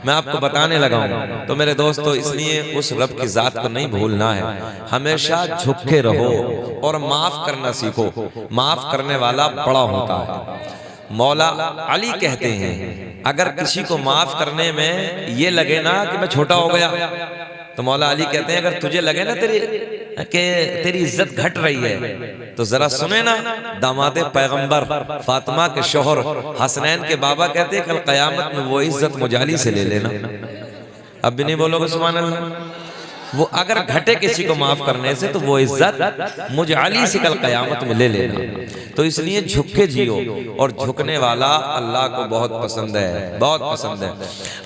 मैं आपको बताने लगा हूं। तो मेरे दोस्तों, इसलिए उस रब की जात को नहीं भूलना है, हमेशा झुके रहो और माफ करना सीखो। माफ करने वाला बड़ा होता है। मौला अली कहते हैं, अगर किसी को माफ करने में ये लगे ना कि मैं छोटा हो गया, तो मौला अली कहते हैं अगर तुझे लगे ना तेरी इज्जत घट रही है, तो जरा सुने ना दामादे पैगंबर फातिमा के शोहर हसनैन के बाबा कहते हैं कल कयामत में वो इज्जत मुजाली से ले लेना। अब भी नहीं बोलोगे सुभान अल्लाह? वो अगर घटे किसी को माफ करने से, तो वो इज्जत मुझ अली से कल कयामत में ले लेना। तो इसलिए झुक के जियो, और झुकने वाला अल्लाह को बहुत पसंद है, बहुत पसंद है।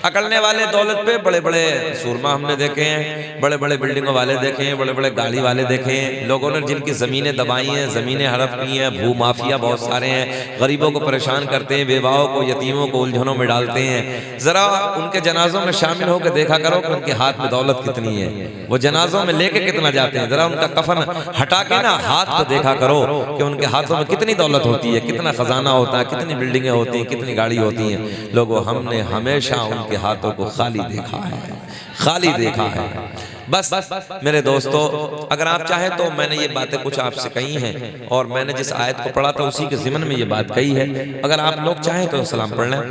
अकड़ने वाले दौलत पे बड़े बड़े सूरमा हमने देखे हैं, बड़े बड़े बिल्डिंगों वाले देखे हैं, बड़े बड़े गाड़ी वाले देखे हैं, लोगों ने जिनकी जमीनें दबाई हैं, जमीनें हड़प की हैं, भू माफिया बहुत सारे हैं, गरीबों को परेशान करते हैं, बेवाओं को यतीमों को उलझनों में डालते हैं। जरा उनके जनाजों में शामिल होकर देखा करो कि उनके हाथ में दौलत कितनी है, वो जनाजों में लेके कितना जाते हैं। जरा उनका कफन हटा के ना हाथ को देखा करो कि उनके हाथों में कितनी दौलत होती है, कितना खजाना होता है, कितनी बिल्डिंगें होती हैं, कितनी गाड़ी होती हैं। लोगों, हमने हमेशा उनके हाथों को खाली देखा है, खाली देखा है। बस मेरे दोस्तों, अगर आप चाहें तो मैंने ये बातें कुछ आपसे कही हैं, और मैंने जिस आयत को पढ़ा था उसी के ज़िमन में ये बात कही है। अगर आप लोग चाहें तो सलाम पढ़ लें।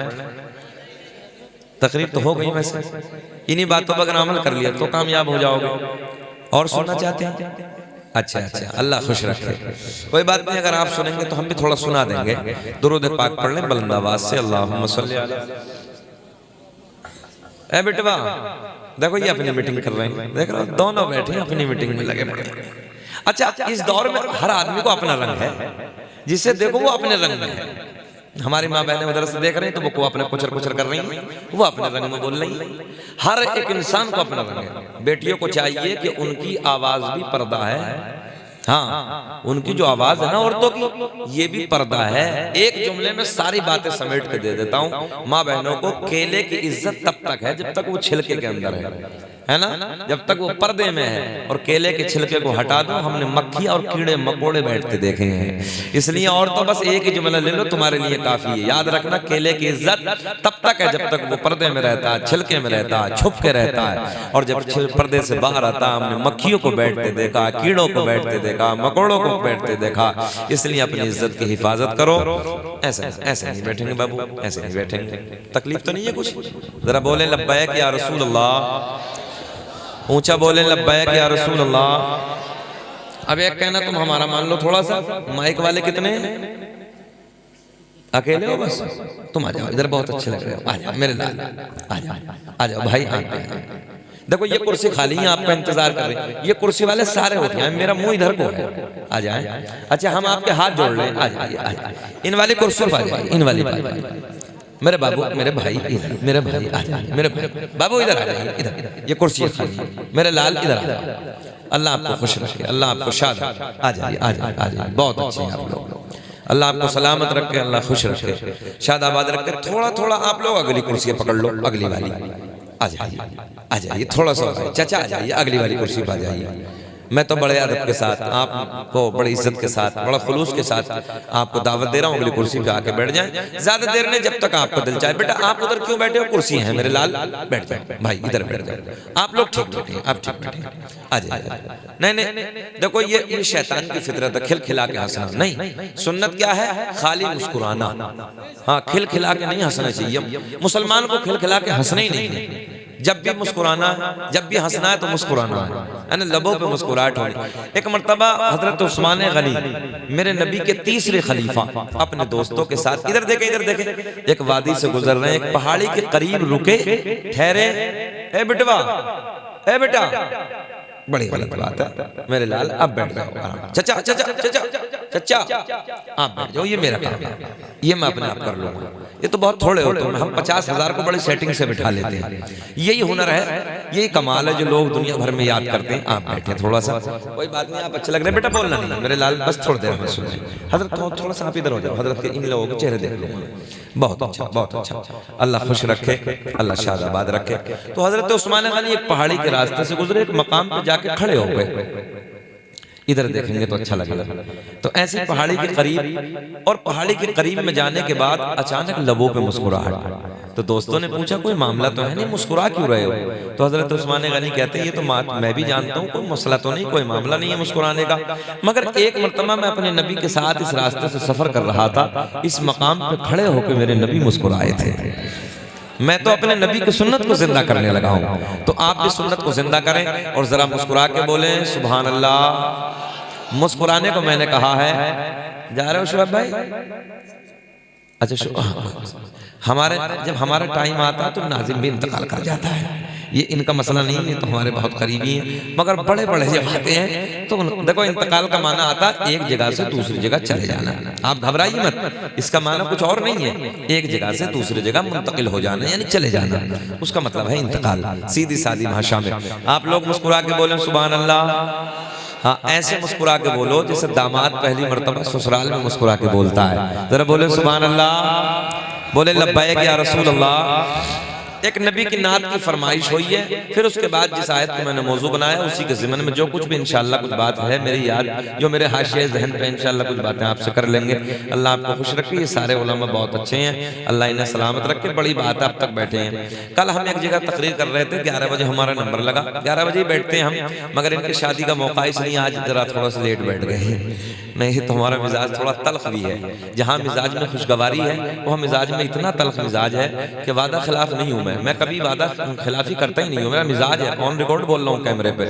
तकरीब तो हो गई, वैसे इन्हीं बातों पर अगर अमल कर लिया तो कामयाब हो जाओगे। और सुनना चाहते हैं? अच्छा अच्छा, अल्लाह खुश रखे। कोई बात नहीं, अगर आप सुनेंगे तो हम भी थोड़ा सुना देंगे। दुरूद पाक पढ़ लें बुलंद आवाज से। अल्लाहुम्मा सल्ली अला। ए बेटवा, देखो ये अपनी मीटिंग कर रहे हैं, देख रहे हो, दोनों बैठे अपनी मीटिंग में लगे पड़े। अच्छा, इस दौर में हर आदमी को अपना रंग है, जिसे देखो वो अपने रंग में है। हमारी माँ बहनें उधर से देख रही हैं तो वो अपने कुचर कुचर कर रही हैं, वो अपने रंग में बोल रही हैं। हर एक इंसान को अपना रंग है। बेटियों को चाहिए कि उनकी आवाज भी पर्दा है। हाँ, उनकी जो आवाज है ना औरतों की, ये भी पर्दा है। एक जुमले में सारी बातें समेट के दे देता हूँ। माँ बहनों को केले की इज्जत तब तक है जब तक वो छिलके के अंदर है ना, जब तक वो पर्दे में है। और केले के छिलके को हटा दो, हमने मक्खी और कीड़े मकोड़े बैठते देखे हैं। इसलिए औरतों, बस एक ही जुमला ले लो, तुम्हारे लिए काफी है। याद रखना, केले की इज्जत तब तक है जब तक वो पर्दे में रहता है, छिलके में रहता है, छुप के रहता है। और जब पर्दे से बाहर आता है, हमने मक्खियों को बैठते देखा, कीड़ों को बैठते देखा, मकोड़ों को बैठते देखा। इसलिए अपनी इज्जत की हिफाजत करो। ऐसे ऐसे नहीं बैठेंगे बाबू, ऐसे नहीं बैठेंगे। तकलीफ तो नहीं है कुछ? जरा बोले लब्बैक या रसूल अल्लाह, ऊंचा बोले लब्बैक या रसूल अल्लाह। अब एक कहना तुम हमारा मान लो थोड़ा सा। माइक वाले कितने हैं? अकेले हो? बस तुम आ जाओ इधर, बहुत अच्छे लग रहे हो। आ जाओ मेरे लाल, आ जाओ भाई। देखो ये कुर्सी खाली है, आपका इंतजार कर रहे हैं। ये कुर्सी वाले सारे उठ जाए, मेरा मुंह इधर को है, आ जाए। अच्छा, हम आपके हाथ जोड़ लें, आ जाइए। इन वाली कुर्सी पर आ जाइए, इन वाली मेरे बाबू, मेरे भाई इधर, मेरे भाई आ जाइए, मेरे भाई बाबू इधर आ जाइए, इधर। ये कुर्सी खाली है, मेरे लाल इधर आ जाइए। अल्लाह आपको खुश रखे, अल्लाह आपको शाद। आ जाइए, आ जाइए, आ जाइए। बहुत अच्छे हैं आप लोग। अल्लाह आपको सलामत रखे, अल्लाह खुश रखे, शादाबाद रखे। थोड़ा थोड़ा आप लोग अगली कुर्सी पकड़ लो, अगली वाली आ जाइए, आ जाइए। थोड़ा सा चाचा आ जाइए, अगली वाली कुर्सी पर आ जाइए। मैं तो बड़े अदब के साथ आपको, बड़ी इज्जत के साथ, बड़ा खुलूस के साथ आपको दावत दे रहा हूँ, अगली कुर्सी पे आके बैठ जाएं। ज्यादा देर नहीं, जब तक आपको दिल चाहे। बेटा आप उधर क्यों बैठे हो? कुर्सी है मेरे लाल, बैठ जाए भाई, इधर बैठ जाए। आप लोग ठीक बैठे, आप ठीक बैठे, आ जाइए। नहीं नहीं, देखो ये शैतान की फितरत है, खिल खिला के हंसना नहीं। सुन्नत क्या है? खाली मुस्कुराना। हाँ, खिल खिला के नहीं हंसना चाहिए। मुसलमान को खिल खिला के हंसना ही नहीं है। जब भी मुस्कुराना है, जब भी हंसना है तो मुस्कुराना है ना, लबों पे मुस्कुराहट होनी। एक मर्तबा हजरत उस्मान गनी, मेरे नबी के तीसरे खलीफा, अपने दोस्तों के साथ, इधर देखे इधर देखे, एक वादी से गुजर रहे हैं। एक पहाड़ी के करीब रुके, ठहरे। ए बेटवा, ए बेटा, बड़ी गलत बात है मेरे लाल, अब बैठ जाओ। चचा चचा चचा चचा, आप बैठ जाओ, ये मेरा काम है, ये मैं अपने आप कर लूंगा। ये तो बहुत थोड़े होते हैं, हम 50,000 को बड़ी सेटिंग से बिठा लेते हैं। यही हुनर है, यही कमाल है जो लोग दुनिया भर में याद करते हैं। आप बैठे थोड़ा सा, कोई बात नहीं, आप अच्छे लग रहे हैं। बेटा बोलना नहीं मेरे लाल, बस थोड़ी देर में सुन। हजरत थोड़ा सा आप इधर हो जाओ, हजरत के इन लोगों के चेहरे देख लो। बहुत अच्छा, बहुत अच्छा। अल्लाह खुश रखे, अल्लाह शादाबाद रखे। तो हजरत उस्मान गनी एक पहाड़ी के रास्ते से गुजरे, एक मकाम पे जाके खड़े हो गए। इधर देखेंगे तो अच्छा लगेगा। तो ऐसे पहाड़ी के करीब, और पहाड़ी के करीब में जाने के बाद अचानक लबों पे मुस्कुराहट। तो दोस्तों ने पूछा कोई मामला तो है नहीं, मुस्कुरा क्यों रहे हो? तो हजरत उस्मान गनी कहते हैं ये तो मैं भी जानता हूँ, कोई मसला तो नहीं, कोई मामला नहीं है मुस्कुराने का, मगर एक मरतबा मैं अपने नबी के साथ इस रास्ते से सफर कर रहा था, इस मकाम पे खड़े होकर मेरे नबी मुस्कुराए थे, मैं तो अपने नबी की सुन्नत को जिंदा करने लगा हूं। तो आप भी सुन्नत को जिंदा करें और जरा मुस्कुरा के बोलें सुभान अल्लाह। मुस्कुराने को मैंने कहा है। जा रहे हो शुएब भाई? अच्छा, जब हमारा टाइम आता है तो नाजिम भी इंतकाल कर जाता है, ये इनका मसला नहीं है, तो हमारे बहुत करीबी हैं, मगर बड़े बड़े जब आते हैं तो देखो इंतकाल का माना आता है एक जगह से दूसरी जगह चले जाना। आप घबराइए मत, इसका माना कुछ और नहीं है, एक जगह से दूसरी जगह मुंतकिल हो जाना यानी चले जाना, उसका मतलब है इंतकाल, सीधी सादी भाषा में। आप लोग मुस्कुरा के बोलें सुभान अल्लाह। हाँ, ऐसे मुस्कुरा के बोलो जैसे दामाद पहली मर्तबा ससुराल में मुस्कुरा के बोलता है। जरा बोले सुभान अल्लाह, बोले लब्बैक या रसूल अल्लाह। एक नबी की नात की फरमाइश हुई है, फिर उसके बाद जिस आयत को मैंने मौजू बनाया उसी के ज़िमन में जो कुछ भी इंशाअल्लाह कुछ बात है मेरी याद, जो मेरे हाशिए ज़हन पे इंशाअल्लाह कुछ बातें आपसे कर लेंगे। अल्लाह आपको खुश रखे, ये सारे उलमा बहुत अच्छे हैं, अल्लाह इन्हें सलामत रखे, बड़ी बात है अब तक बैठे हैं। कल हम एक जगह तकरीर कर रहे थे, 11 बजे हमारा नंबर लगा, 11 बजे ही बैठते हैं हम, मगर इनकी शादी का मौका इसलिए आज जरा थोड़ा सा लेट बैठ गए। नहीं तो हमारा मिजाज थोड़ा तल्ख भी है, जहाँ मिजाज में खुशगवारी है वह मिजाज में इतना तल्ख मिजाज है कि वादा खिलाफ नहीं हूँ मैं कभी वादा खिलाफी करता ही नहीं हूँ, मेरा मिजाज है, ऑन रिकॉर्ड बोल रहा हूँ कैमरे पे।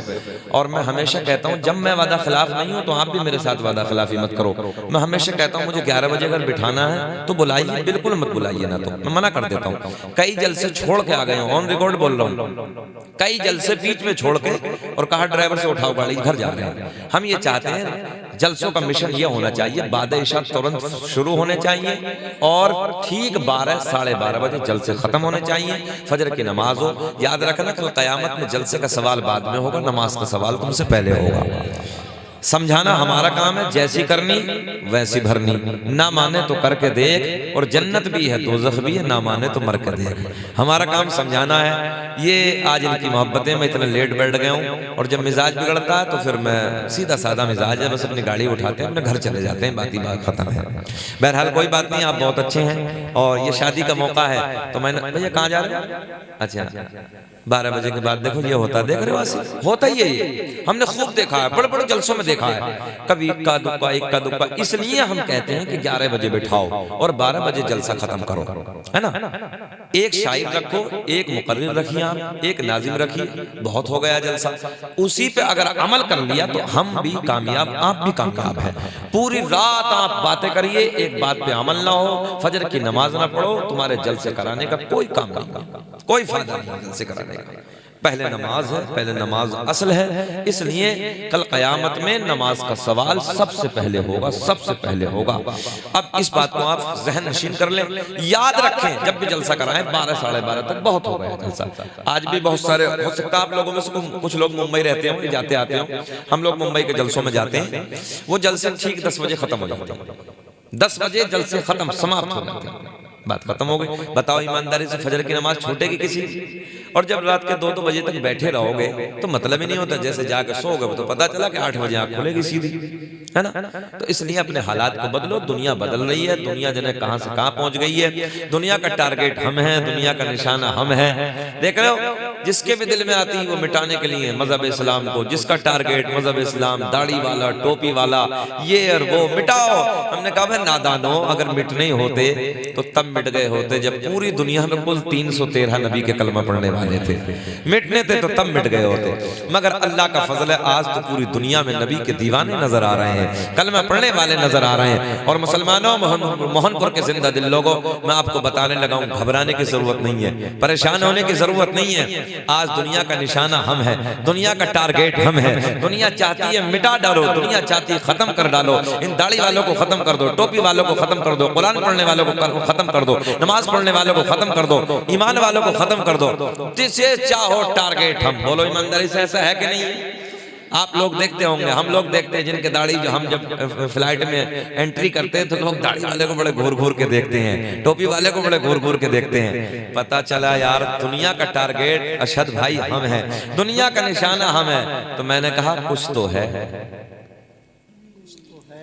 और मैं हमेशा कहता हूँ जब मैं वादा खिलाफ नहीं हूँ तो आप भी मेरे साथ वादा खिलाफी मत करो। मैं हमेशा कहता हूँ मुझे 11 बजे अगर बिठाना है तो बुलाइए, बिल्कुल मत बुलाइए ना, तो मैं मना कर देता हूँ। कई जलसे छोड़ के आ गए हूँ, ऑन रिकॉर्ड बोल रहा हूँ, कई जलसे बीच में छोड़ के और कहा ड्राइवर से उठाओ गाड़ी, घर जा रहे हैं। हम ये चाहते हैं जलसों का मिशन ये होना चाहिए, बादे इशा तुरंत शुरू होने चाहिए और ठीक 12 साढ़े 12 बजे जलसे खत्म होने चाहिए, फजर की नमाज हो। याद रखना कल क़यामत में जलसे का सवाल बाद में होगा, नमाज का सवाल तुमसे पहले होगा। समझाना हमारा काम है, जैसी करनी वैसी भरनी, ना माने तो करके देख, और जन्नत भी है दोज़ख भी है, ना माने तो मर के देख। हमारा काम समझाना है। ये आज इनकी मोहब्बतें, मैं इतना लेट बैठ गया हूँ, और जब मिजाज बिगड़ता है तो फिर मैं सीधा सादा मिजाज है, बस अपनी गाड़ी उठाते हैं अपने घर चले जाते हैं, बात खत्म है। बहरहाल कोई बात नहीं, आप बहुत अच्छे हैं और ये शादी का मौका है तो मैंने, भैया कहाँ जा रहे हैं? अच्छा 12 बजे के बाद देखो ये होता, देख रहे हो होता ही है, ये हमने खूब देखा है, बड़े बड़े जलसों में देखा है, कभी इक्का दुक्का। इसलिए हम कहते हैं कि 11 बजे बिठाओ और 12 बजे जलसा खत्म करो, है ना। एक शायर रखो, एक मुकर्रिर रखिए, आप एक नाजिम रखिए, बहुत हो गया जलसा। उसी पे अगर अमल कर लिया तो हम भी कामयाब, आप भी कामयाब है। पूरी रात आप बातें करिए, एक बात पे अमल ना हो, फजर की नमाज ना पढ़ो, तुम्हारे जलसे कराने का कोई काम नहीं, कोई फायदा नहीं जलसे कराने का। पहले नमाज है, पहले नमाज असल है, इसलिए कल क़यामत में नमाज का सवाल सबसे पहले होगा, सबसे पहले होगा। अब इस बात को आप जहन नशीन कर लें, याद रखें, जब भी जलसा कराएं 12 साढ़े 12 तक बहुत हो गया जलसा। आज भी बहुत सारे, हो सकता है आप लोगों में से कुछ लोग मुंबई रहते हो, जाते आते हो, हम लोग मुंबई के जलसों में जाते हैं, वो जलसे ठीक 10 बजे खत्म हो जाते हैं, 10 बजे जलसे खत्म समाप्त हो जाते हैं, बात खत्म हो गई। बताओ ईमानदारी से फजर की नमाज छूटेगी किसी? और जब रात के 2-2 बजे तक बैठे रहोगे तो मतलब ही नहीं होता, जैसे जाके सो गए तो पता चला कि 8 बजे आंख खुलेगी सीधी, है ना। तो इसलिए अपने हालात को बदलो, दुनिया बदल रही है, दुनिया जने कहां से कहां पहुंच गई है, दुनिया का टारगेट हम हैं, दुनिया का निशाना हम हैं। देख रहे हो, जिसके भी दिल में आती है वो मिटाने के लिए मजहब इस्लाम को, जिसका टारगेट मजहब इस्लाम, दाढ़ी वाला, टोपी वाला, ये और वो मिटाओ। हमने कहा भाई नादानो, अगर मिटने होते तो तब मिट गए होते जब पूरी दुनिया में कुल 313 नबी के कलमा पढ़ने वाले थे, मिटने थे तो तब मिट गए होते। मगर अल्लाह का फजल है, आज तो पूरी दुनिया में नबी के दीवाने नजर आ रहे हैं, कलमा पढ़ने वाले नजर आ रहे हैं। और मुसलमानों, मोहनपुर के जिंदा दिल लोगों, मैं आपको बताने लगा हूं, घबराने की जरूरत नहीं है, परेशान होने की जरूरत नहीं है। आज दुनिया का निशाना हम है, दुनिया का टारगेट हम है। दुनिया चाहती है मिटा डालो, दुनिया चाहती है खत्म कर डालो, इन दाढ़ी वालों को खत्म कर दो, टोपी वालों को खत्म कर दो, कुरान पढ़ने वालों को खत्म कर दो, नमाज पढ़ने वालों को खत्म कर दो, ईमान वालों को खत्म कर दो। जिसे चाहो टारगेट हम। बोलो ईमानदारी से, ऐसा है कि नहीं है? आप लोग देखते होंगे, हम लोग देखते हैं जिनके दाढ़ी, जो हम जब फ्लाइट में एंट्री करते हैं तो लोग दाढ़ी वाले को बड़े घूर घूर के देखते हैं, टोपी वाले को बड़े घूर घूर के देखते हैं। पता चला यार दुनिया का टारगेट अशद भाई हम हैं, दुनिया का निशाना हम है। तो मैंने कहा कुछ तो है,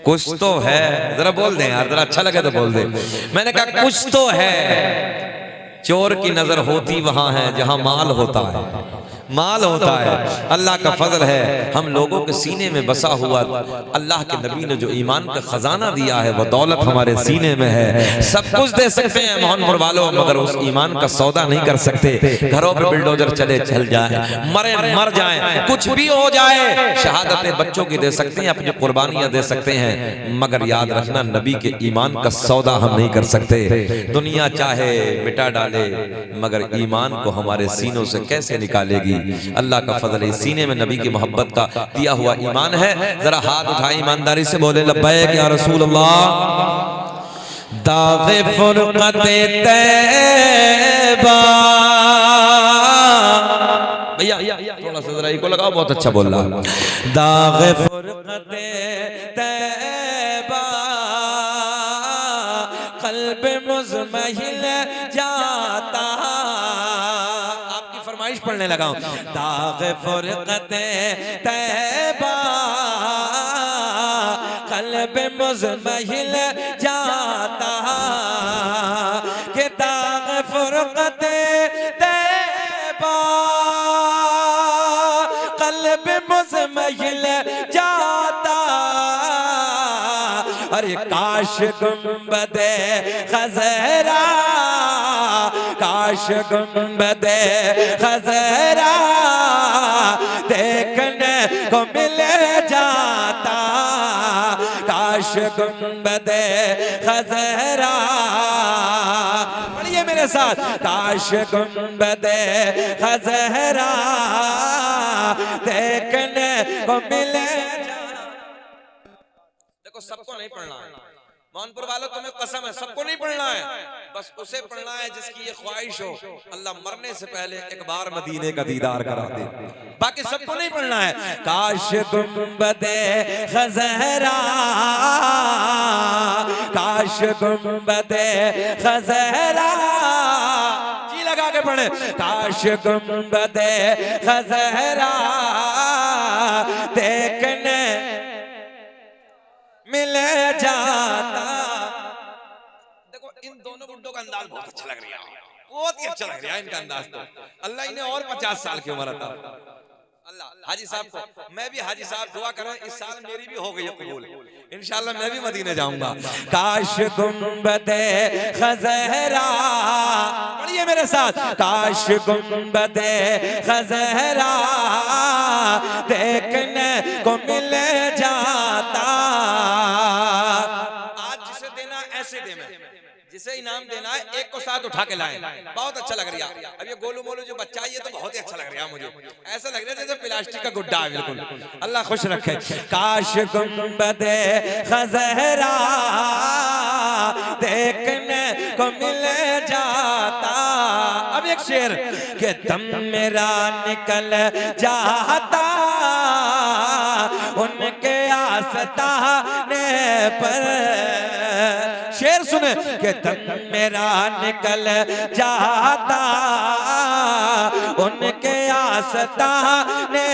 कुछ तो है, जरा बोल दें यार, जरा अच्छा लगे तो बोल दे। मैंने कहा कुछ तो है। चोर की नजर होती वहां है जहां माल होता है, माल होता है। अल्लाह का फजल है, हम लोगों के सीने में बसा हुआ अल्लाह के नबी ने जो ईमान का खजाना दिया है वो दौलत हमारे सीने में है। सब कुछ दे सकते हैं मोहनपुर वालों, मगर उस ईमान का सौदा नहीं कर सकते। घरों पर बिल्डोजर चले चल जाए, मरे मर जाए, कुछ भी हो जाए, शहादतें बच्चों की दे सकते हैं, अपनी कुर्बानियां दे सकते हैं, मगर याद रखना नबी के ईमान का सौदा हम नहीं कर सकते। दुनिया चाहे मिटा डाले मगर ईमान को हमारे सीनों से कैसे निकालेगी। अल्लाह का फजल है, सीने में नबी की मोहब्बत का दिया हुआ ईमान है। जरा हाथ उठाए ईमानदारी से बोले लब्बैक या रसूल अल्लाह। दाग़े फुरक़ते तैबा, भैया थोड़ा सा जरा इको लगाओ, बहुत अच्छा बोल रहा। दाग़े फुरक़ते तैबा क़ल्ब मुज़महिल जाता, पढ़ने लगा हूं। दाग़े फुरक़ते तैबा क़ल्ब मुज़महिल जाता, कि दाग़े फुरक़ते तैबा क़ल्ब मुज़महिल जाता। अरे काश गुंबदे ख़ज़रा, काश गुंबदे ख़ज़रा देखने को मिल जाता, काश गुंबदे ख़ज़रा, पढ़िए मेरे साथ, काश गुंबदे ख़ज़रा देखने को मिल जाता। देखो सबको नहीं पढ़ना है मोहनपुर वालों, तुम्हें कसम है सबको नहीं पढ़ना है, बस उसे पढ़ना है जिसकी ये ख्वाहिश हो अल्लाह मरने से पहले एक बार मदीने का दीदार करा दे, बाकी सबको नहीं पढ़ना है। काश गुंबदे ख़ज़रा, काश गुंबदे ख़ज़रा, जी लगा के पढ़े, काश गुंबदे ख़ज़रा देखने मिल जाता। देखो इन दोनों बुड्ढों का अंदाज बहुत अच्छा लग रहा है, बहुत ही अच्छा लग रहा है इनका अंदाज, तो अल्लाह इन्हें और 50 साल की उम्र अता। अल्लाह हाजी साहब को, मैं भी हाजी साहब दुआ करें इस साल मेरी भी हो गई है कबूल, इंशाल्लाह मैं भी मदीने जाऊंगा। काश गुंबदे ख़ज़रा, पढ़िए मेरे साथ, काश गुंबदे ख़ज़रा देखने को मिल जाता। आज जिसे देना ऐसे देना, जिसे इनाम देना है एक को साथ उठा के लाएं, बहुत अच्छा लग रहा है। अब ये गोलू मोलू जो बच्चा है ये तो बहुत ही अच्छा लग रहा है, मुझे ऐसा लग रहा है जैसे प्लास्टिक का गुड्डा है बिल्कुल। अल्लाह खुश रखे। काश गुंबदे ख़ज़रा देखने को मिल जाता। अब एक शेर, कि दम मेरा निकल जाता उनके आस्ताने पर, शेर सुने, कि दम मेरा निकल जाता उनके आस्ताने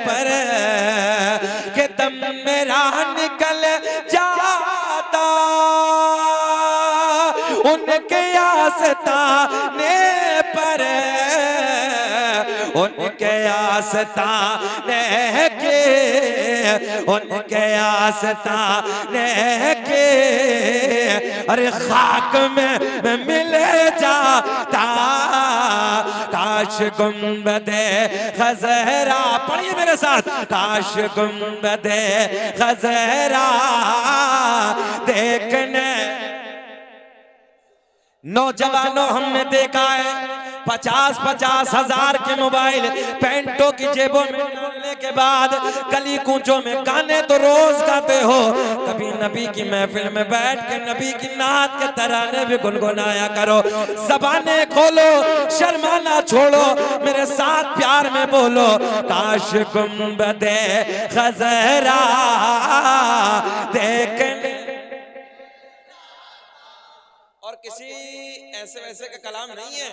पर, कि दम मेरा निकल जाता उनके आस्ताने पर, उनके आस्ताने के, उनके आस्ताने के, अरे खाक में मिल जाता। काश गुंबदे ख़ज़रा, पढ़िए मेरे साथ, काश गुंबदे ख़ज़रा देखने। नौजवानों हमने देखा है 50-50 हजार के मोबाइल पैंटों की जेबों में डालने के बाद गली कूचों में गाने तो रोज गाते हो, कभी नबी की महफिल में बैठ के नबी की नात के तराने भी गुनगुनाया करो। ज़बाने खोलो, शर्माना छोड़ो, मेरे साथ प्यार में बोलो, काश गुंबदे ख़ज़रा देखने। और किसी ऐसे वैसे का कलाम नहीं है,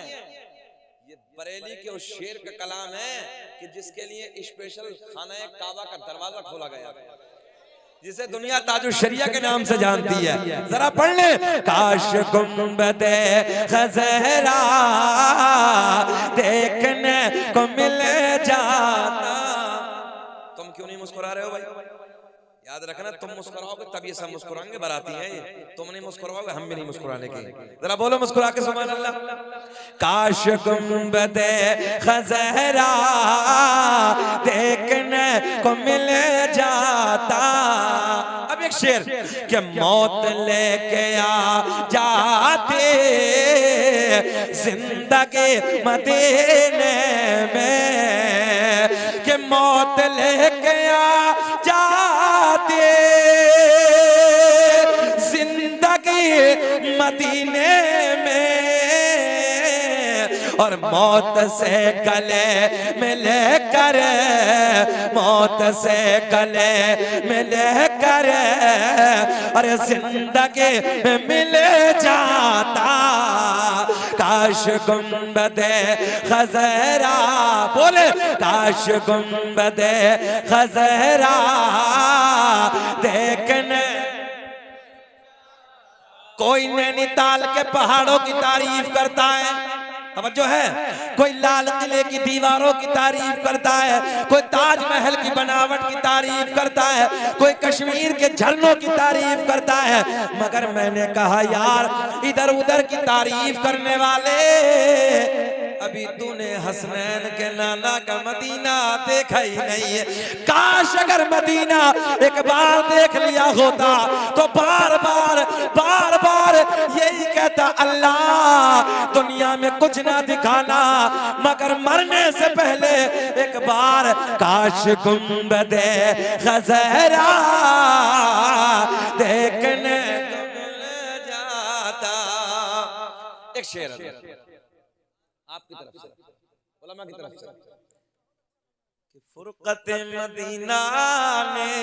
ये बरेली के उस शेर का कलाम है कि जिसके लिए स्पेशल खाना काबा का दरवाजा खोला गया। जिसे दुनिया ताजुल शरिया के नाम से जानती है, जरा पढ़ ले। काश गुंबदे खज़हरा देखने को मिल जाता। तुम क्यों नहीं मुस्कुरा रहे हो भाई? याद रखना, तुम मुस्कुराओगे तब ये सब मुस्कुराएंगे, बाराती हैं ये। तुम नहीं मुस्कुराओगे, हम भी नहीं मुस्कुराने के। जरा बोलो मुस्कुरा के सुभान अल्लाह। काश गुंबदे खज़हरा देखने को मिल जाता। अब एक शेर कि मौत लेके आ जाते जिंदगी मदीने में, कि मौत लेके आ जाते जिंदगी मदीने में, और मौत से गले मिले कर, मौत से गले मिले कर, और जिंदगी में मिल जाता। काश गुंबदे खज़हरा, बोले काश गुंबदे खज़हरा देखने। कोई नैनीताल के पहाड़ों की तारीफ करता है, तवज्जो है, कोई लाल किले की दीवारों की तारीफ करता है, कोई ताजमहल की बनावट की तारीफ करता है, कोई कश्मीर के झरनों की तारीफ करता है, मगर मैंने कहा यार इधर उधर की तारीफ करने वाले, अभी तूने हसनैन के नाना का मदीना देखा ही नहीं है। काश अगर मदीना एक बार देख लिया होता तो बार बार यही कहता, अल्लाह दुनिया में कुछ ना दिखाना मगर मरने से पहले एक बार काश गुंबदे खज़हरा देखने को मिल जाता। एक शेर आपकी तरफ से, उलमा की तरफ से, कि फुरक़त मदीना ने,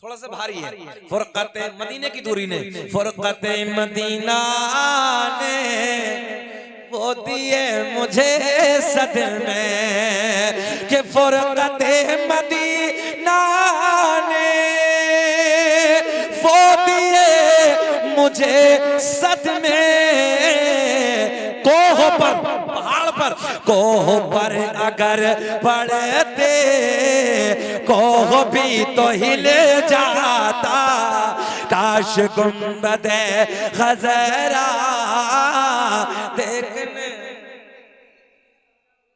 थोड़ा सा भारी है, फुरक़त मदीने की दूरी ने, फुरक़त मदीना ने वो दिए मुझे सदमे, कि फुरक़त मदीना ने वो दिए मुझे सदमे। कोह पर, पहाड़ पर, कोह पर अगर पड़ते कोह भी तो हिल जाता। काश गुंबदे खज़हरा देखने,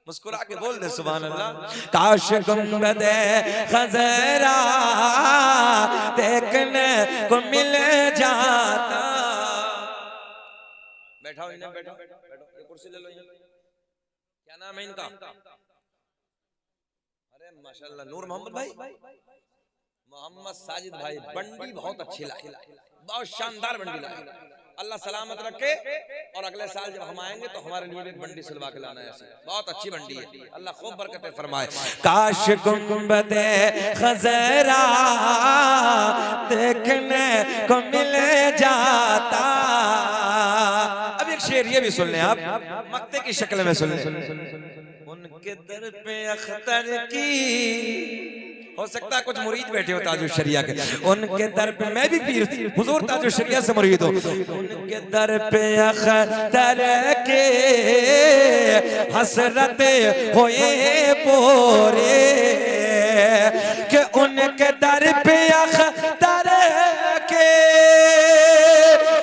मुस्कुरा के बोल दे सुभान अल्लाह। काश गुंबदे खज़हरा देखने को मिल जाता। बैठाओ इन्हें, बैठो बैठो, ये कुर्सी ले लो। क्या नाम है इनका? अरे माशाल्लाह, नूर मोहम्मद भाई, मोहम्मद साजिद भाई। बंडी बहुत अच्छी लाई, बहुत शानदार बंडी लाई। अल्लाह सलामत रखे, और अगले साल जब हम आएंगे तो हमारे लिए एक बंडी सिलवा के लाना है, ऐसी बहुत अच्छी बंडी है। अल्लाह खूब बरकतें फरमाए। काश गुंबदे खज़हरा देखने को मिल जाता। अब एक शेर ये भी सुन लें आप, मक्ते की शक्ल में सुन लें। उनके दर पे अख्तर की, हो सकता है कुछ मुरीद बैठे हो ताजुल शरिया के, उनके दर पे, मैं भी पीर हुजूर ताजुल शरिया से मुरीद हूं, उनके दर पे अख्तर के हसरत होए पोरे, कि उनके दर पे अख्तर के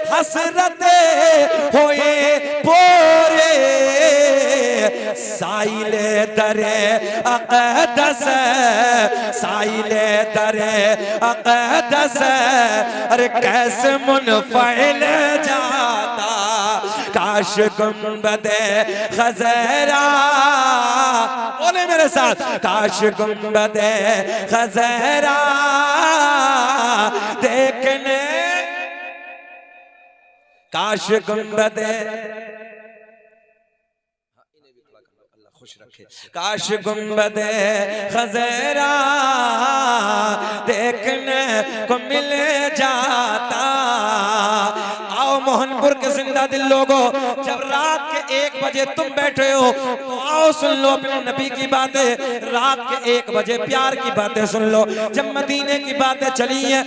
हसरत होए पोरे, साइले दरे अक़दस, साइले दरे अक़दस, अरे कैसे मुनफ़इल जाता। काश गुंबदे खज़हरा, बोले मेरे साथ, काश गुंबदे खज़हरा देखने, काश गुंबदे, खुश रखे, काश गुंबदे खज़हरा देखने को मिल जाता। आओ मोहनपुर के जिंदा दिल लोगों, जब रात के 1 बजे तुम बैठे हो तो आओ सुन लो अपने नबी की बातें। रात के 1 बजे प्यार की बातें सुन लो। जब मदीने की बातें चली है,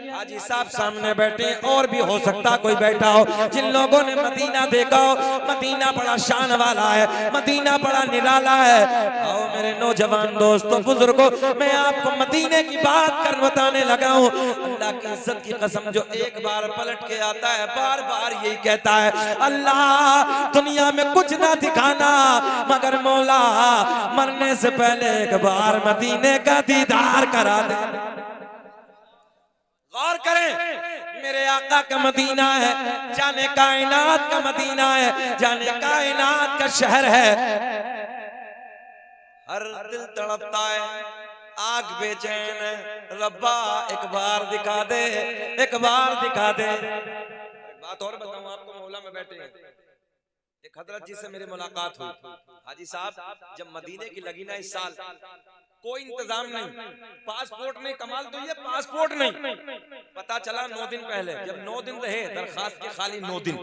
हाजी साहब सामने बैठे, और भी हो सकता कोई बैठा हो जिन लोगों ने मदीना देखा हो। मदीना बड़ा शान वाला है, मदीना बड़ा निराला है। आओ मेरे नौजवान दोस्तों, बुजुर्गों, मैं आपको मदीने की बात कर बताने लगा हूँ। अल्लाह की इज्जत की कसम, जो एक बार पलट के आता है बार बार यही कहता है, अल्लाह दुनिया में कुछ ना दिखाना मगर मौला मरने से पहले एक बार मदीने का दीदार करा दे। गौर करें, मेरे आका का मदीना है, जाने कायनात का मदीना है, जाने कायनात का शहर है। हर दिल तड़पता है, आग बेचैन है, रब्बा एक बार दिखा दे, एक बार दिखा दे। एक बात और बताऊं आपको, मौला में बैठे हैं, एक हजरत जी से मेरी मुलाकात हुई। हाजी साहब, जब मदीने की लगी ना इस साल, कोई इंतजाम नहीं, पासपोर्ट नहीं, कमाल तो ये पासपोर्ट नहीं। पता चला 9 दिन पहले, जब 9 दिन रहे दरखास्त के खाली 9 दिन,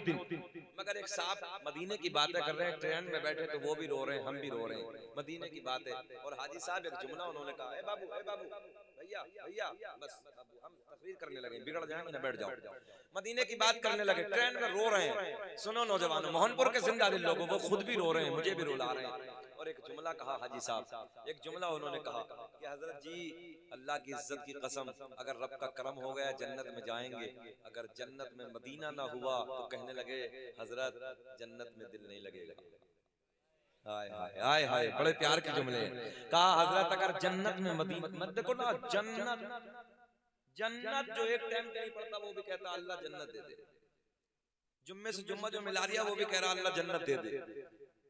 मगर एक साहब मदीने की बातें कर रहे हैं, ट्रेन में बैठे तो वो भी रो रहे हैं, हम भी रो रहे हैं, मदीने की बातें। और हाजी साहब एक जुमला उन्होंने कहा, ए बाबू भैया भैया, बस हम तकरीर करने लगे, बिगड़ जाएंगे ना, बैठ जाओ। मदीने की बात करने लगे, ट्रेन में रो रहे हैं। सुनो नौजवानों, मोहनपुर के जिंदा दिल लोगों, वो खुद भी रो रहे हैं, मुझे भी रुला रहे हैं। और एक जुमला कहा हाजी साहब, एक जुमला उन्होंने कहा कि हजरत जी, अल्लाह की इज्जत की कसम, अगर रब का करम हो गया जन्नत में जाएंगे, अगर जन्नत में मदीना ना हुआ तो कहने लगे हजरत जन्नत में दिल नहीं लगेगा। हाय हाय हाय हाय, बड़े प्यार के जुमले। कहा हजरत अगर जन्नत में मदीना, मत देखो ना, जन्नत जो एक टाइम नहीं पड़ता वो भी कहता अल्लाह जन्नत दे दे। जुम्मे से जुम्मा जो मिला दिया वो भी कह रहा अल्लाह जन्नत दे दे।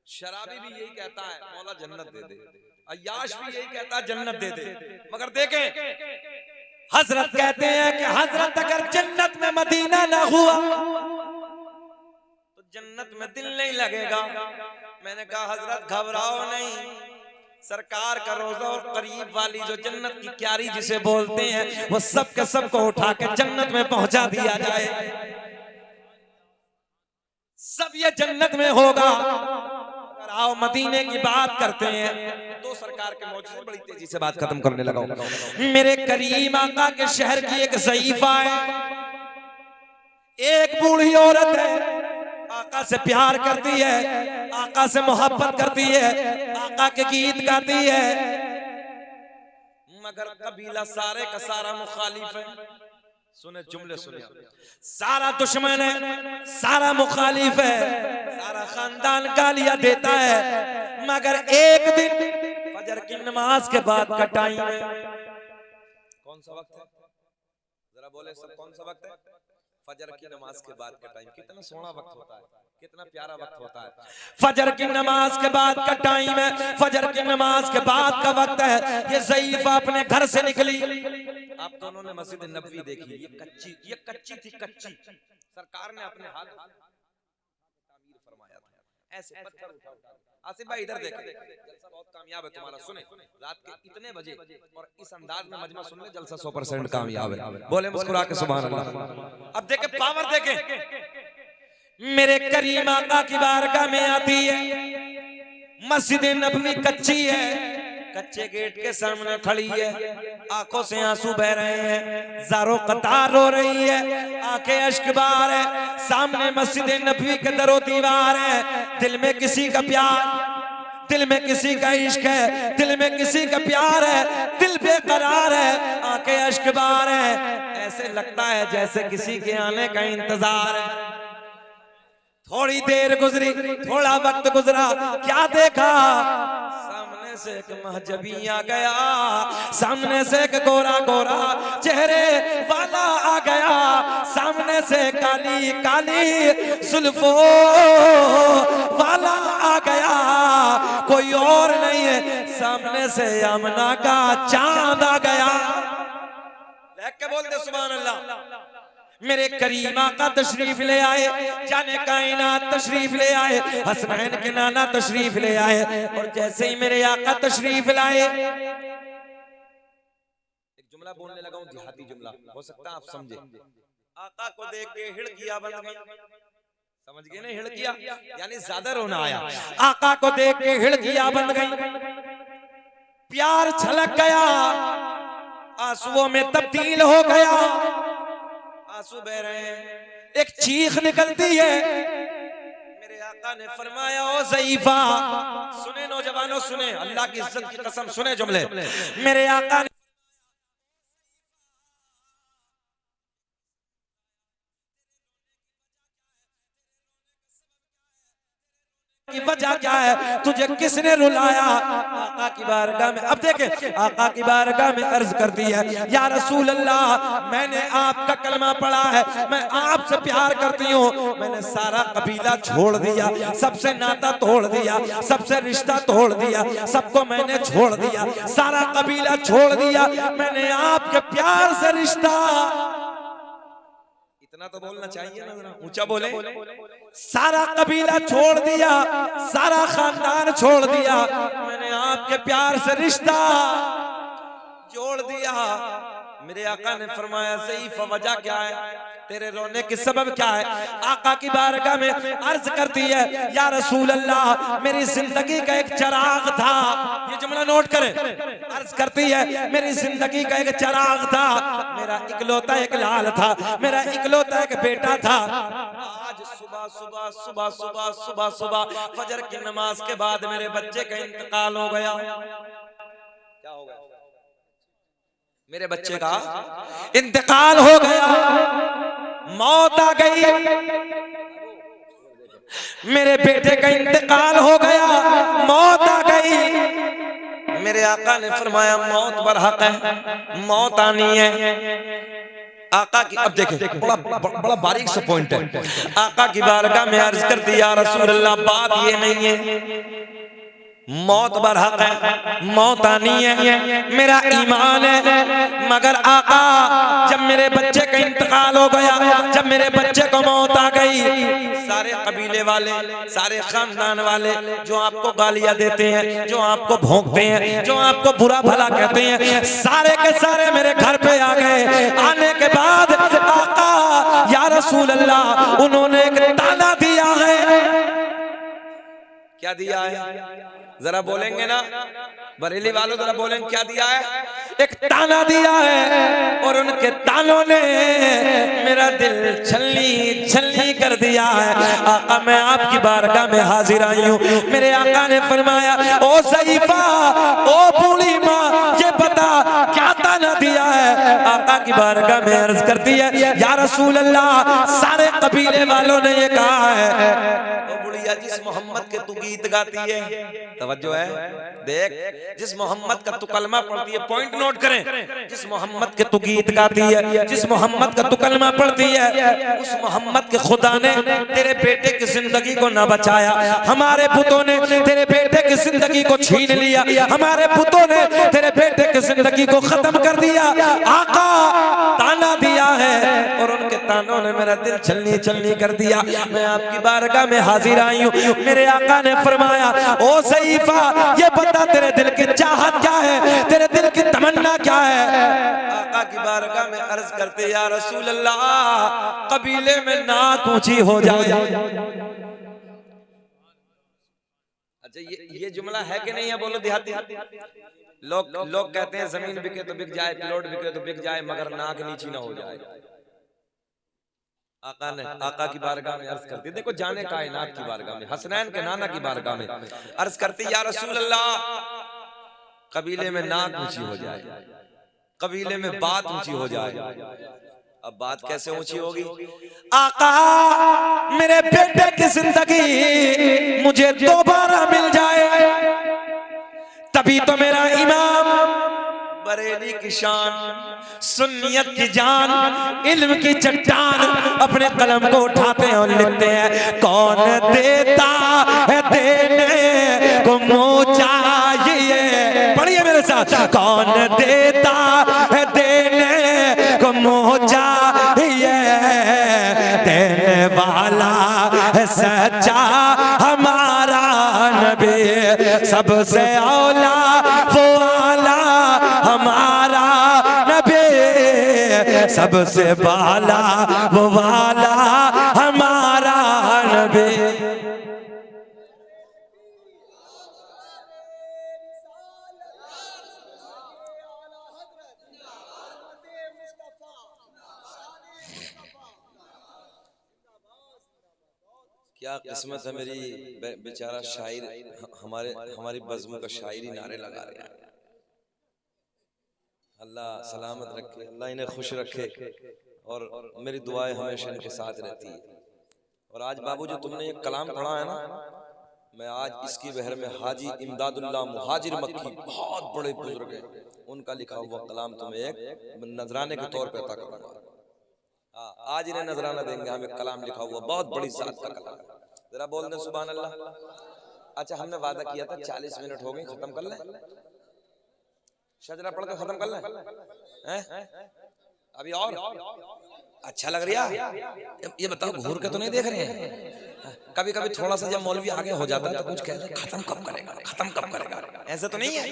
शराबी भी यही कहता है मौला जन्नत दे दे। अय्याश भी यही कहता है जन्नत दे दे। मगर देखें, हजरत कहते हैं कि हजरत अगर जन्नत में मदीना ना हुआ तो जन्नत में दिल नहीं लगेगा। मैंने कहा हजरत घबराओ नहीं, सरकार का रोजा और करीब वाली जो जन्नत की क्यारी जिसे बोलते हैं, वो सब के सब को उठा के जन्नत में पहुंचा दिया जाए, सब ये जन्नत में होगा। अगर आओ मदीने की बात करते हैं तो सरकार के मौजूद बड़ी तेजी से बात खत्म करने लगा। मेरे करीम आका के शहर की एक ज़ईफा है, एक बूढ़ी औरत है, आका से प्यार करती है, आका से मोहब्बत करती है, आका के गीत गाती है, मगर कबीला सारे का सारा मुखालिफ है। सुने जुमले सुने, सारा दुश्मन है, सारा मुखालिफ है, सारा खानदान गालियां देता है। मगर एक दिन फजर की नमाज के बाद का टाइम है, कौन सा वक्त है जरा बोले सब, कौन सा वक्त है? फजर की नमाज के बाद का टाइम। कितना सोना वक्त होता है, कितना प्यारा वक्त होता है। फजर की नमाज के बाद का टाइम है, फजर की नमाज के बाद का वक्त है। ये ज़ईफा अपने घर से निकली। आप दोनों ने मस्जिद नबवी देखी, ये कच्ची थी, कच्ची। सरकार ने अपने हाथ तामीर फरमाया था, ऐसे पत्थर उठा। आसिफ भाई इधर देखें, जलसा बहुत कामयाब है तुम्हारा। सुने, रात के इतने बजे और इस अंदाज में मजमा सुनने, जलसा 100% कामयाब है। बोले मुस्कुरा के सुभान अल्लाह। अब देखें पावर, देखें मेरे करीम आका की बारगाह में आती है। मस्जिद नबवी कच्ची है, कच्चे गेट के सामने खड़ी है, आंखों से आंसू बह रहे हैं, ज़ारो कतार रो रही है, आंखें अश्कबार है। सामने मस्जिद नबवी के दरो दीवार है, दिल में किसी का प्यार, दिल में किसी का इश्क है, दिल में किसी का प्यार है, दिल बेकरार है, आंखें अश्कबार है। ऐसे लगता है जैसे किसी के आने का इंतजार है। थोड़ी देर गुजरी, थोड़ा वक्त गुजरा, क्या देखा? सामने से एक महजबी आ गया, सामने से एक गोरा गोरा चेहरे वाला आ गया, सामने से काली काली जुल्फों वाला आ गया। कोई और नहीं है, सामने से यमुना का चांद आ गया। देख के बोल दे सुभान अल्लाह। मेरे करीम आका तशरीफ ले आए, जाने कायनात तशरीफ ले आए, हसनैन के नाना तशरीफ ले आए। और जैसे ही मेरे आका तशरीफ लाए, एक जुमला बोलने लगा हूं, देहाती जुमला, हो सकता है आप समझे। आका को देख के हिड़कियां बन गई, समझ गए ना, हिड़किया यानी ज्यादा रोना आया। आका को देख के हिड़कियां बन गई, प्यार छलक गया, आंसुओं में तब्दील हो गया, आंसू बह रहे हैं, एक चीख निकलती है। मेरे आका ने फरमाया, ओ ज़ईफा, सुने नौजवानों सुने, अल्लाह की इज्जत की कसम सुने जुमले। मेरे आका ने की वजह क्या है, तुझे किसने रुलाया? आका की बारगाह में, अब देखे आका की बारगाह में अर्ज करती है, या रसूल अल्लाह, मैंने आपका कलमा पढ़ा है, मैं आपसे प्यार करती हूँ, मैंने सारा कबीला छोड़ दिया, सबसे नाता तोड़ दिया, सबसे रिश्ता तोड़ दिया, सबको मैंने छोड़ दिया, सारा कबीला छोड़ दिया, मैंने आपके प्यार से रिश्ता। इतना तो बोलना चाहिए ना, जरा ऊंचा बोले। सारा कबीला छोड़ दिया, सारा खानदान छोड़ दिया, मैंने आपके प्यार से रिश्ता जोड़ दिया। मेरे आका ने फरमाया, ज़ईफ़ा वजह क्या है, तेरे रोने की सबब क्या है? आका की बारगाह में अर्ज करती है, या रसूल अल्लाह, मेरी जिंदगी का एक चिराग था, ये जुमला नोट करें, अर्ज करती है, मेरी जिंदगी का एक चिराग था, मेरा इकलौता एक लाल था, मेरा इकलौता एक बेटा था। आज सुबह सुबह सुबह सुबह सुबह सुबह फजर की नमाज के बाद मेरे बच्चे का इंतकाल हो गया। क्या हो गया? मेरे बच्चे का इंतकाल हो गया, मौत आ गई, मेरे बेटे का इंतकाल हो गया, मौत आ गई। मेरे आका ने फरमाया, मौत बरहक है, मौत आनी है। आका की, अब देखें बड़ा बड़ा बारीक सा पॉइंट है। आका की बारगाह में अर्ज कर दिया, रसूल अल्लाह, बात ये नहीं है मौत बरहक है, मौत आनी है, मेरा ईमान है, मगर आका जब मेरे बच्चे का इंतकाल हो गया, जब मेरे बच्चे को मौत आ गई, सारे कबीले वाले, सारे खानदान वाले जो आपको गालियां देते हैं, जो आपको भोंकते हैं, जो आपको बुरा भला कहते हैं, सारे के सारे मेरे घर पे आ गए। आने के बाद आका या रसूल अल्लाह, उन्होंने एक ताना दिया है। क्या दिया है? जरा बोलेंगे ना बरेली वालों, जरा बोलेंगे क्या दिया है? एक ताना दिया है, और उनके तानों ने मेरा दिल छलनी छलनी कर दिया है। आका, मैं आपकी बारगाह में हाजिर आई हूँ। मेरे आका ने फरमाया, ओ ज़ईफ़ा, ओ बूढ़ी माँ, ये बता क्या ताना दिया है? आका की बारगाह में अर्ज करती है, या रसूल अल्लाह, सारे कबीले वालों ने ये कहा है, जिस मोहम्मद के तू गीत गाती है, तवज्जो है, देख, जिस मोहम्मद का तू कलमा पढ़ती है, पॉइंट नोट करें, जिस मोहम्मद के तू गीत गाती है, जिस मोहम्मद का तू कलमा पढ़ती है, उस मोहम्मद के खुदा ने तेरे बेटे की जिंदगी को ना बचाया, हमारे पुतों ने तेरे बेटे की जिंदगी को छीन लिया, हमारे पुतों ने तेरे बेटे की जिंदगी को खत्म कर दिया। आका ताना दिया है, और उनके तानों ने मेरा दिल छलनी छलनी कर दिया। मैं आपकी बारगाह में हाजिर आई हूँ। मेरे आका ने फरमाया, ओ ज़ईफ़ा, ये बता तेरे दिल की चाहत क्या है, तेरे दिल की तमन्ना क्या है? आका की बारगाह में अर्ज करते, या रसूल अल्लाह, कबीले में नाक ऊंची हो जाए। अच्छा, ये जुमला है कि नहीं है? बोलो देहाती। लोग कहते हैं जमीन बिके तो बिक जाए, प्लॉट बिके तो बिक जाए, मगर नाक नीची ना हो जाए। आका ने, आका की बारगाह में अर्ज करती, देखो जाने कायनात की बारगाह में, हसनैन के नाना की बारगाह में अर्ज करती, या रसूल अल्लाह, कबीले में नाक ऊंची हो जाए, कबीले में बात ऊंची हो जाए। अब बात कैसे ऊंची होगी? आका, मेरे बेटे की जिंदगी मुझे दोबारा मिल जाए, तभी तो मेरा इमाम बरेली की शान, सुन्नियत की जान, इल्म की चट्टान अपने कलम को उठाते हैं और लिखते हैं, कौन देता है देने को मुँह चाहिए। पढ़िए मेरे साथ, कौन देता है देने को मुँह चाहिए, देने वाला है सच्चा हमारा नबी, सबसे औला वो आला हमारा नबी, सबसे बाला वो वाला हमारा क्या किस्मत है मेरी, बेचारा शायर हमारी बज़्म का शायरी नारे लगा रहे हैं। अल्लाह सलामत रखे, अल्लाह इन्हें खुश रखे और मेरी दुआएं हमेशा इनके साथ रहती है। और आज बाबू जो तुमने ये कलाम पढ़ा है ना, मैं आज इसकी बहर में हाजी इमदादुल्लाह मुहाजिर मक्की, बहुत बड़े बुजुर्ग हैं, उनका लिखा हुआ कलाम तुम्हें एक नजराने के तौर पे अता करूंगा। आज इन्हें नजराना देंगे, हमें कलाम लिखा हुआ, बहुत बड़ी जात का कलाम। जरा बोल दे सुभान अल्लाह। अच्छा, हमने वादा किया था 40 मिनट हो गए, खत्म कर लें, शजरा पढ़ के खत्म कर लें, अभी और अच्छा लग रहा है। ये बताओ घूर के तो नहीं देख रहे हैं? कभी कभी थोड़ा सा जब मौलवी आगे हो जाता है तो कुछ कहते हैं खत्म कब करेगा, खत्म कब करेगा, ऐसा तो नहीं है।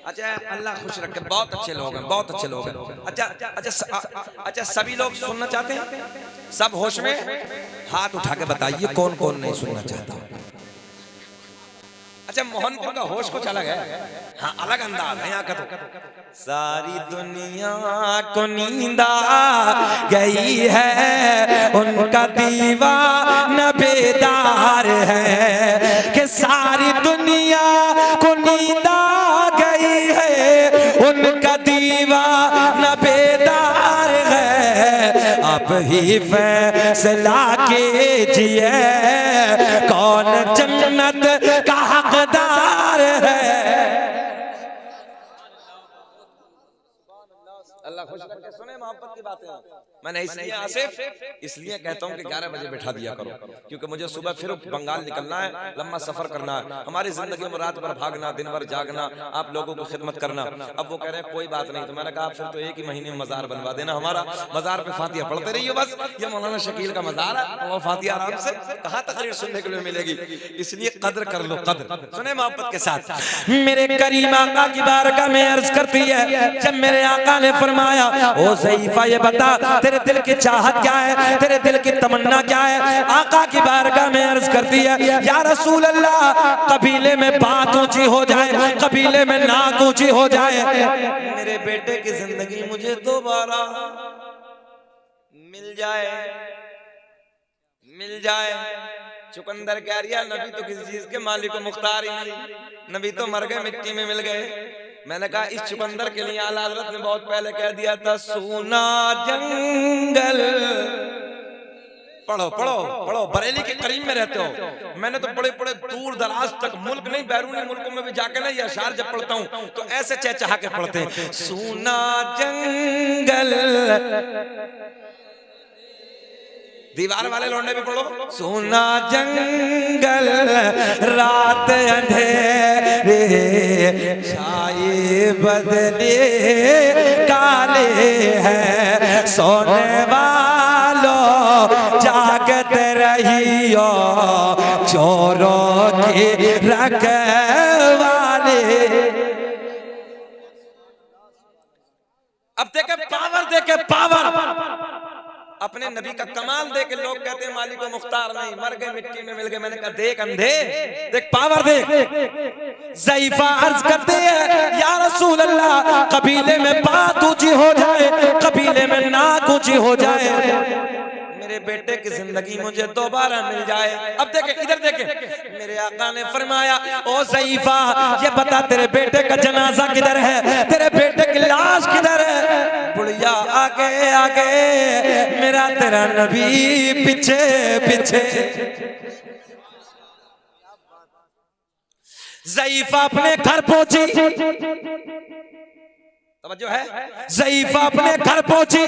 अच्छा, अल्लाह खुश रखे, बहुत अच्छे लोग हैं, बहुत अच्छे लोग हैं। अच्छा, सभी लोग सुनना चाहते हैं? सब होश में हाथ उठा के बताइए कौन कौन नहीं सुनना चाहता। अच्छा, मोहनपुर का होश कुछ अलग है, हाँ अलग अंदाज है यहाँ का। तो सारी दुनिया को नींद आ गई है, उनका दीवाना बेदार है, कि सारी दुनिया को नींद आ गई है, उनका दीवाना बेदार है। अब ही फैसला कीजिए कौन जन्नत का हकदार है। अल्लाह खुश करके सुने मोहब्बत की बातें। मैंने इसलिए आसिफ इसलिए कहता हूँ कि 11 बजे बैठा दिया करो, क्योंकि मुझे सुबह फिर बंगाल निकलना है, लंबा सफर करना है। हमारी जिंदगी में रात भर भागना, दिन भर जागना, आप लोगों को खिदमत करना। अब वो कह रहे हैं कोई बात नहीं, तो मैंने कहा फिर तो एक ही महीने में मजार बनवा देना हमारा, मजार पे फातिहा पढ़ते रहिए बस। ये मौलाना शकील का मजार है, वो फातिहा आराम से कहाँ तकरीर सुनने के लिए मिलेगी, इसलिए कद्र कर लो, कद्र सुने मोहब्बत के साथ। मेरे करीम आका की बारगाह में अर्ज करती है, जब मेरे आका ने फरमाया ओ ज़ईफ़ा ये बता तेरे दिल की चाहत क्या है, तेरे दिल की तमन्ना क्या है। आका की बारगाह में अर्ज करती है, या रसूल अल्लाह, कबीले में बात ऊंची हो जाए, कबीले में नाक ऊंची हो जाए, मेरे बेटे की जिंदगी मुझे दोबारा मिल जाए, मिल जाए। चुकंदर कह रही है नबी तो किसी चीज के मालिक को मुख्तार ही नहीं, नबी तो मर गए, मिट्टी में मिल गए। मैंने कहा इस चुकंदर के लिए आला हज़रत ने बहुत पहले कह दिया था, सूना जंगल। पढ़ो पढ़ो पढ़ो, बरेली के करीब में रहते हो। मैंने तो बड़े बड़े दूर दराज तक मुल्क नहीं, बैरूनी मुल्कों में भी जाके ना ये अशार जब पढ़ता हूँ तो ऐसे चहचहा के पढ़ते हैं, सूना जंगल। दीवार वाले लौंडे भी पढ़ो, सोना जंगल रात अंधेरे छाए बदले काले हैं, सोने वालों जागत रहियो चोरों के रखवाले। अब देखे पावर, देखे पावर, अपने नबी का कमाल देख लोग कहते हैं मालिक को मुख्तार नहीं, मर गए, मिट्टी में मिल गए। मैंने कहा देख अंधे, देख पावर देख। ज़ईफ़ा अर्ज करते हैं, या रसूल अल्लाह, कबीले में बात ऊंची हो जाए, कबीले में नाक ऊंची हो जाए, मेरे बेटे की जिंदगी मुझे दोबारा मिल जाए। अब देखे, इधर देखे, मेरे आका ने फरमाया, ओ ज़ईफ़ा ये बता तेरे बेटे का जनाजा किधर है, तेरे बेटे की लाश किधर है। बुढ़िया आगे आगे, मेरा तेरा नबी पीछे पीछे। ज़ईफ़ा अपने घर पहुंची, तवज्जो है, ज़ईफ़ा अपने घर पहुंची,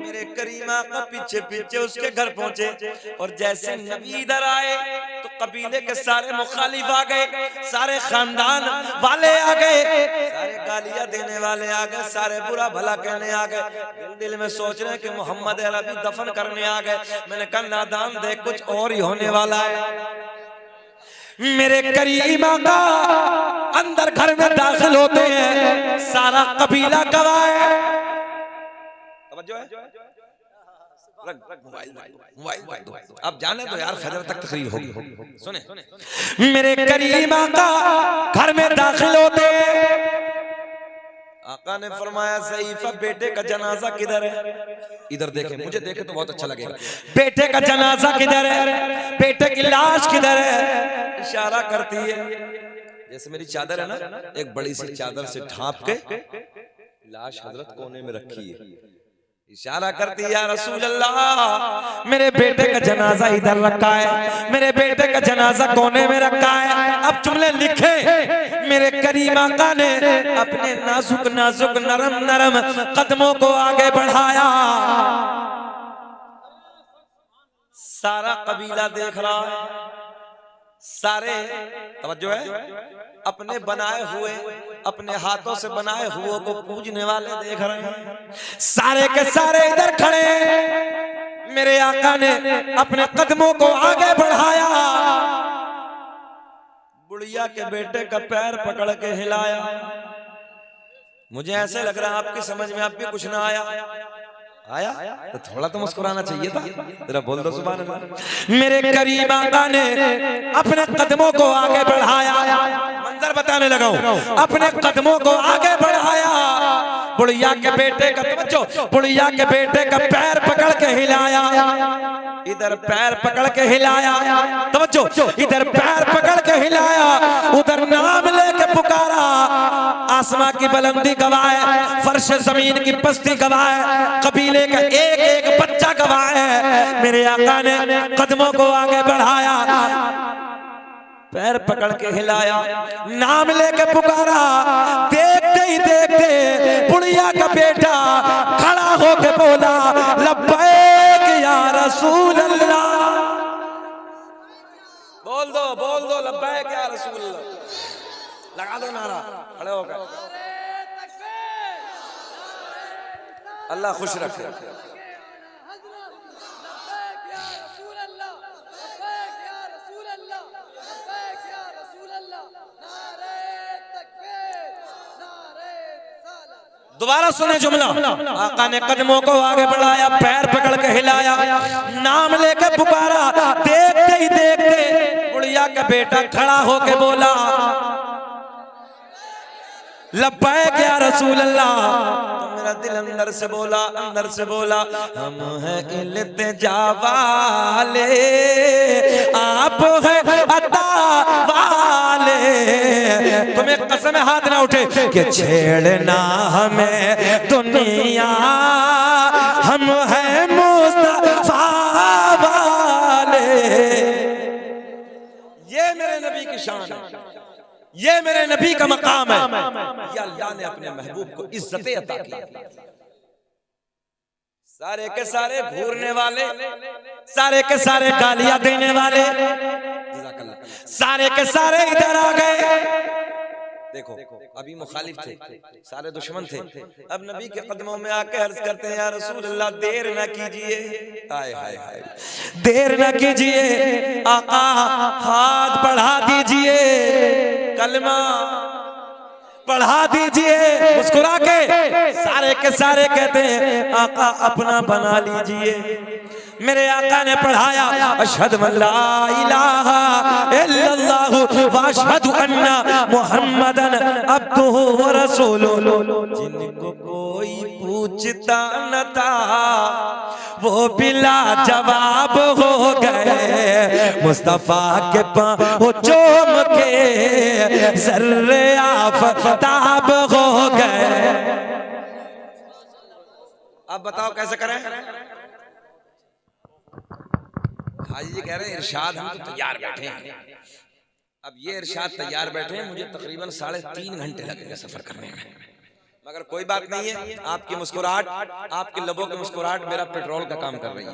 मेरे करीम आका पीछे पीछे उसके घर पहुंचे। और जैसे नबी इधर आए तो कबीले के सारे मुखालिफ आ गए, सारे खानदान वाले आ गए, सारे गालियां देने वाले आ गए, सारे बुरा भला कहने आ गए। दिल दिल में सोच रहे हैं कि मोहम्मद अरबी दफन करने आ गए। मैंने कहा नादान देख, कुछ और ही होने वाला है। मेरे करीम आका अंदर घर में दाखिल होते हैं, सारा कबीला गवाह है। अब जाने दो यार, फजर तक तकरीर होगी। सुने, मेरे करीम आका घर में दाखिल होते हैं, आका ने फरमाया ज़ईफ़ा बेटे का जनाजा किधर है? इधर देखे, मुझे देखे तो बहुत अच्छा लगेगा। बेटे का जनाजा किधर है, बेटे की लाश किधर है? इशारा करती है, जैसे मेरी चादर है ना, एक बड़ी सी चादर से ढांप के लाश हजरत कोने में रखी है। इशारा करती है, या रसूल अल्लाह मेरे बेटे का जनाजा इधर रखा है, मेरे बेटे का जनाजा कोने में रखा है। अब जुमले लिखे मेरे करीम आका ने अपने नाजुक नाजुक नरम नरम कदमों को आगे बढ़ाया। सारा कबीला देख रहा है, सारे तवज्जो है, अपने बनाए हुए, अपने हाथों से बनाए हुए को पूजने वाले देख रहे हैं। सारे के सारे इधर खड़े, मेरे आका ने अपने कदमों को आगे बढ़ाया। बुढ़िया के बेटे का पैर पकड़ के हिलाया। मुझे ऐसे लग रहा है आपकी समझ में अब भी कुछ ना आया। आया तो थोड़ा तो मुस्कुराना चाहिए था, जरा बोल दो सुभान अल्लाह। मेरे करीम आका ने अपने कदमों को आगे बढ़ाया। मंजर बताने लगा हूं, अपने कदमों को आगे बढ़ाया। बुढ़िया के बेटे का तवज्जो, बुढ़िया के बेटे का पैर पकड़ के हिलाया। इधर पैर पकड़ के हिलाया, तवज्जो, इधर पैर पकड़ के हिलाया, उधर नाम लेके पुकारा। आसमां की बुलंदी गवाह है, फर्श जमीन की पस्ती गवाह है, कबीले का एक एक बच्चा गवाह है। मेरे आका ने कदमों को आगे बढ़ाया, पैर पकड़ के हिलाया, नाम लेके पुकारा। देखते ही देखते बुढ़िया का बेटा खड़ा होके बोला, लब्बैक या रसूल अल्लाह। बोल दो लब्बैक या रसूल अल्लाह, लगा दो नारा, खड़े होकर। अल्लाह खुश रखे। दोबारा सुने जुमला। आका ने कदमों को आगे बढ़ाया, पैर पकड़ के हिलाया, नाम लेकर पुकारा। देखते ही देखते बुढ़िया का बेटा खड़ा होके बोला, लब्बैक या रसूल अल्लाह। तो मेरा दिल अंदर से बोला, हम हैं इल्तिजा वाले, आप हैं अता वाले। तुम्हें कसम हाथ ना उठे कि छेड़ना हमें दुनिया, हम हैं मुस्तफा वाले। ये मेरे नबी की शान है, ये मेरे नबी का मकाम है। या अल्लाह ने अपने महबूब को इज्जत अता की। सारे के सारे घूरने वाले, सारे के सारे गालियां देने वाले, सारे के सारे इधर आ गए। देखो अभी मुखालिफ थे, सारे दुश्मन थे, अब नबी के कदमों में आके अर्ज करते हैं, या रसूल अल्लाह देर न कीजिए। हाय हाय हाय, देर न कीजिए आका, हाथ बढ़ा दीजिए, कलमा पढ़ा दीजिए। मुस्कुरा के सारे के सारे कहते हैं, आका अपना बना लीजिए। मेरे आका ने पढ़ाया, अशहदु अल्ला इलाहा इल्लल्लाहु व अशहदु अन्ना मुहम्मदन अब्दुहु व रसूलुहु। जिनको कोई पूछता न था वो बिला जवाब हो गए, मुस्तफा के पाँव चूम के ज़र्रे आफताब हो गए। अब बताओ कैसे करें? हाजी जी कह रहे हैं इरशाद हम तो तैयार बैठे हैं। अब ये इरशाद तैयार बैठे हैं, मुझे तकरीबन 3.5 घंटे लगेंगे सफर करने में, मगर कोई बात नहीं है। आपकी मुस्कुराहट, आपके लबों की मुस्कुराहट मेरा पेट्रोल का काम कर रही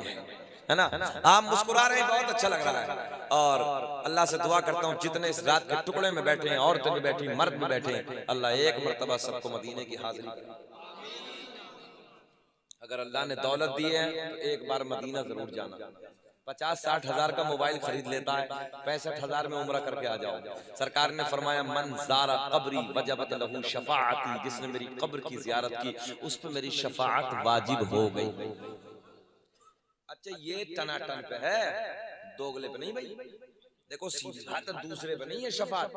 है ना। आप मुस्कुरा रहे हैं, बहुत अच्छा लग रहा है। और अल्लाह से दुआ करता हूँ जितने इस रात के टुकड़े में बैठे हैं, औरतें भी बैठी, मर्द भी बैठे हैं, अल्लाह एक मर्तबा सबको मदीने की हाजिरी करे। अगर अल्लाह ने दौलत दी है तो एक बार मदीना जरूर जाना। 50-60 हजार का मोबाइल खरीद लेता है, 65 हजार में उम्रा करके आ जाओ। सरकार ने फरमाया, मन ज़ारा कब्री वजबत लहू शफाअती, जिसने मेरी कब्र की जियारत की उस पर मेरी शफाअत वाजिब हो गई। अच्छा ये टनाटन पे है, दोगले पे नहीं भाई। देखो सीधी बात है, दूसरे पे नहीं है शफाअत।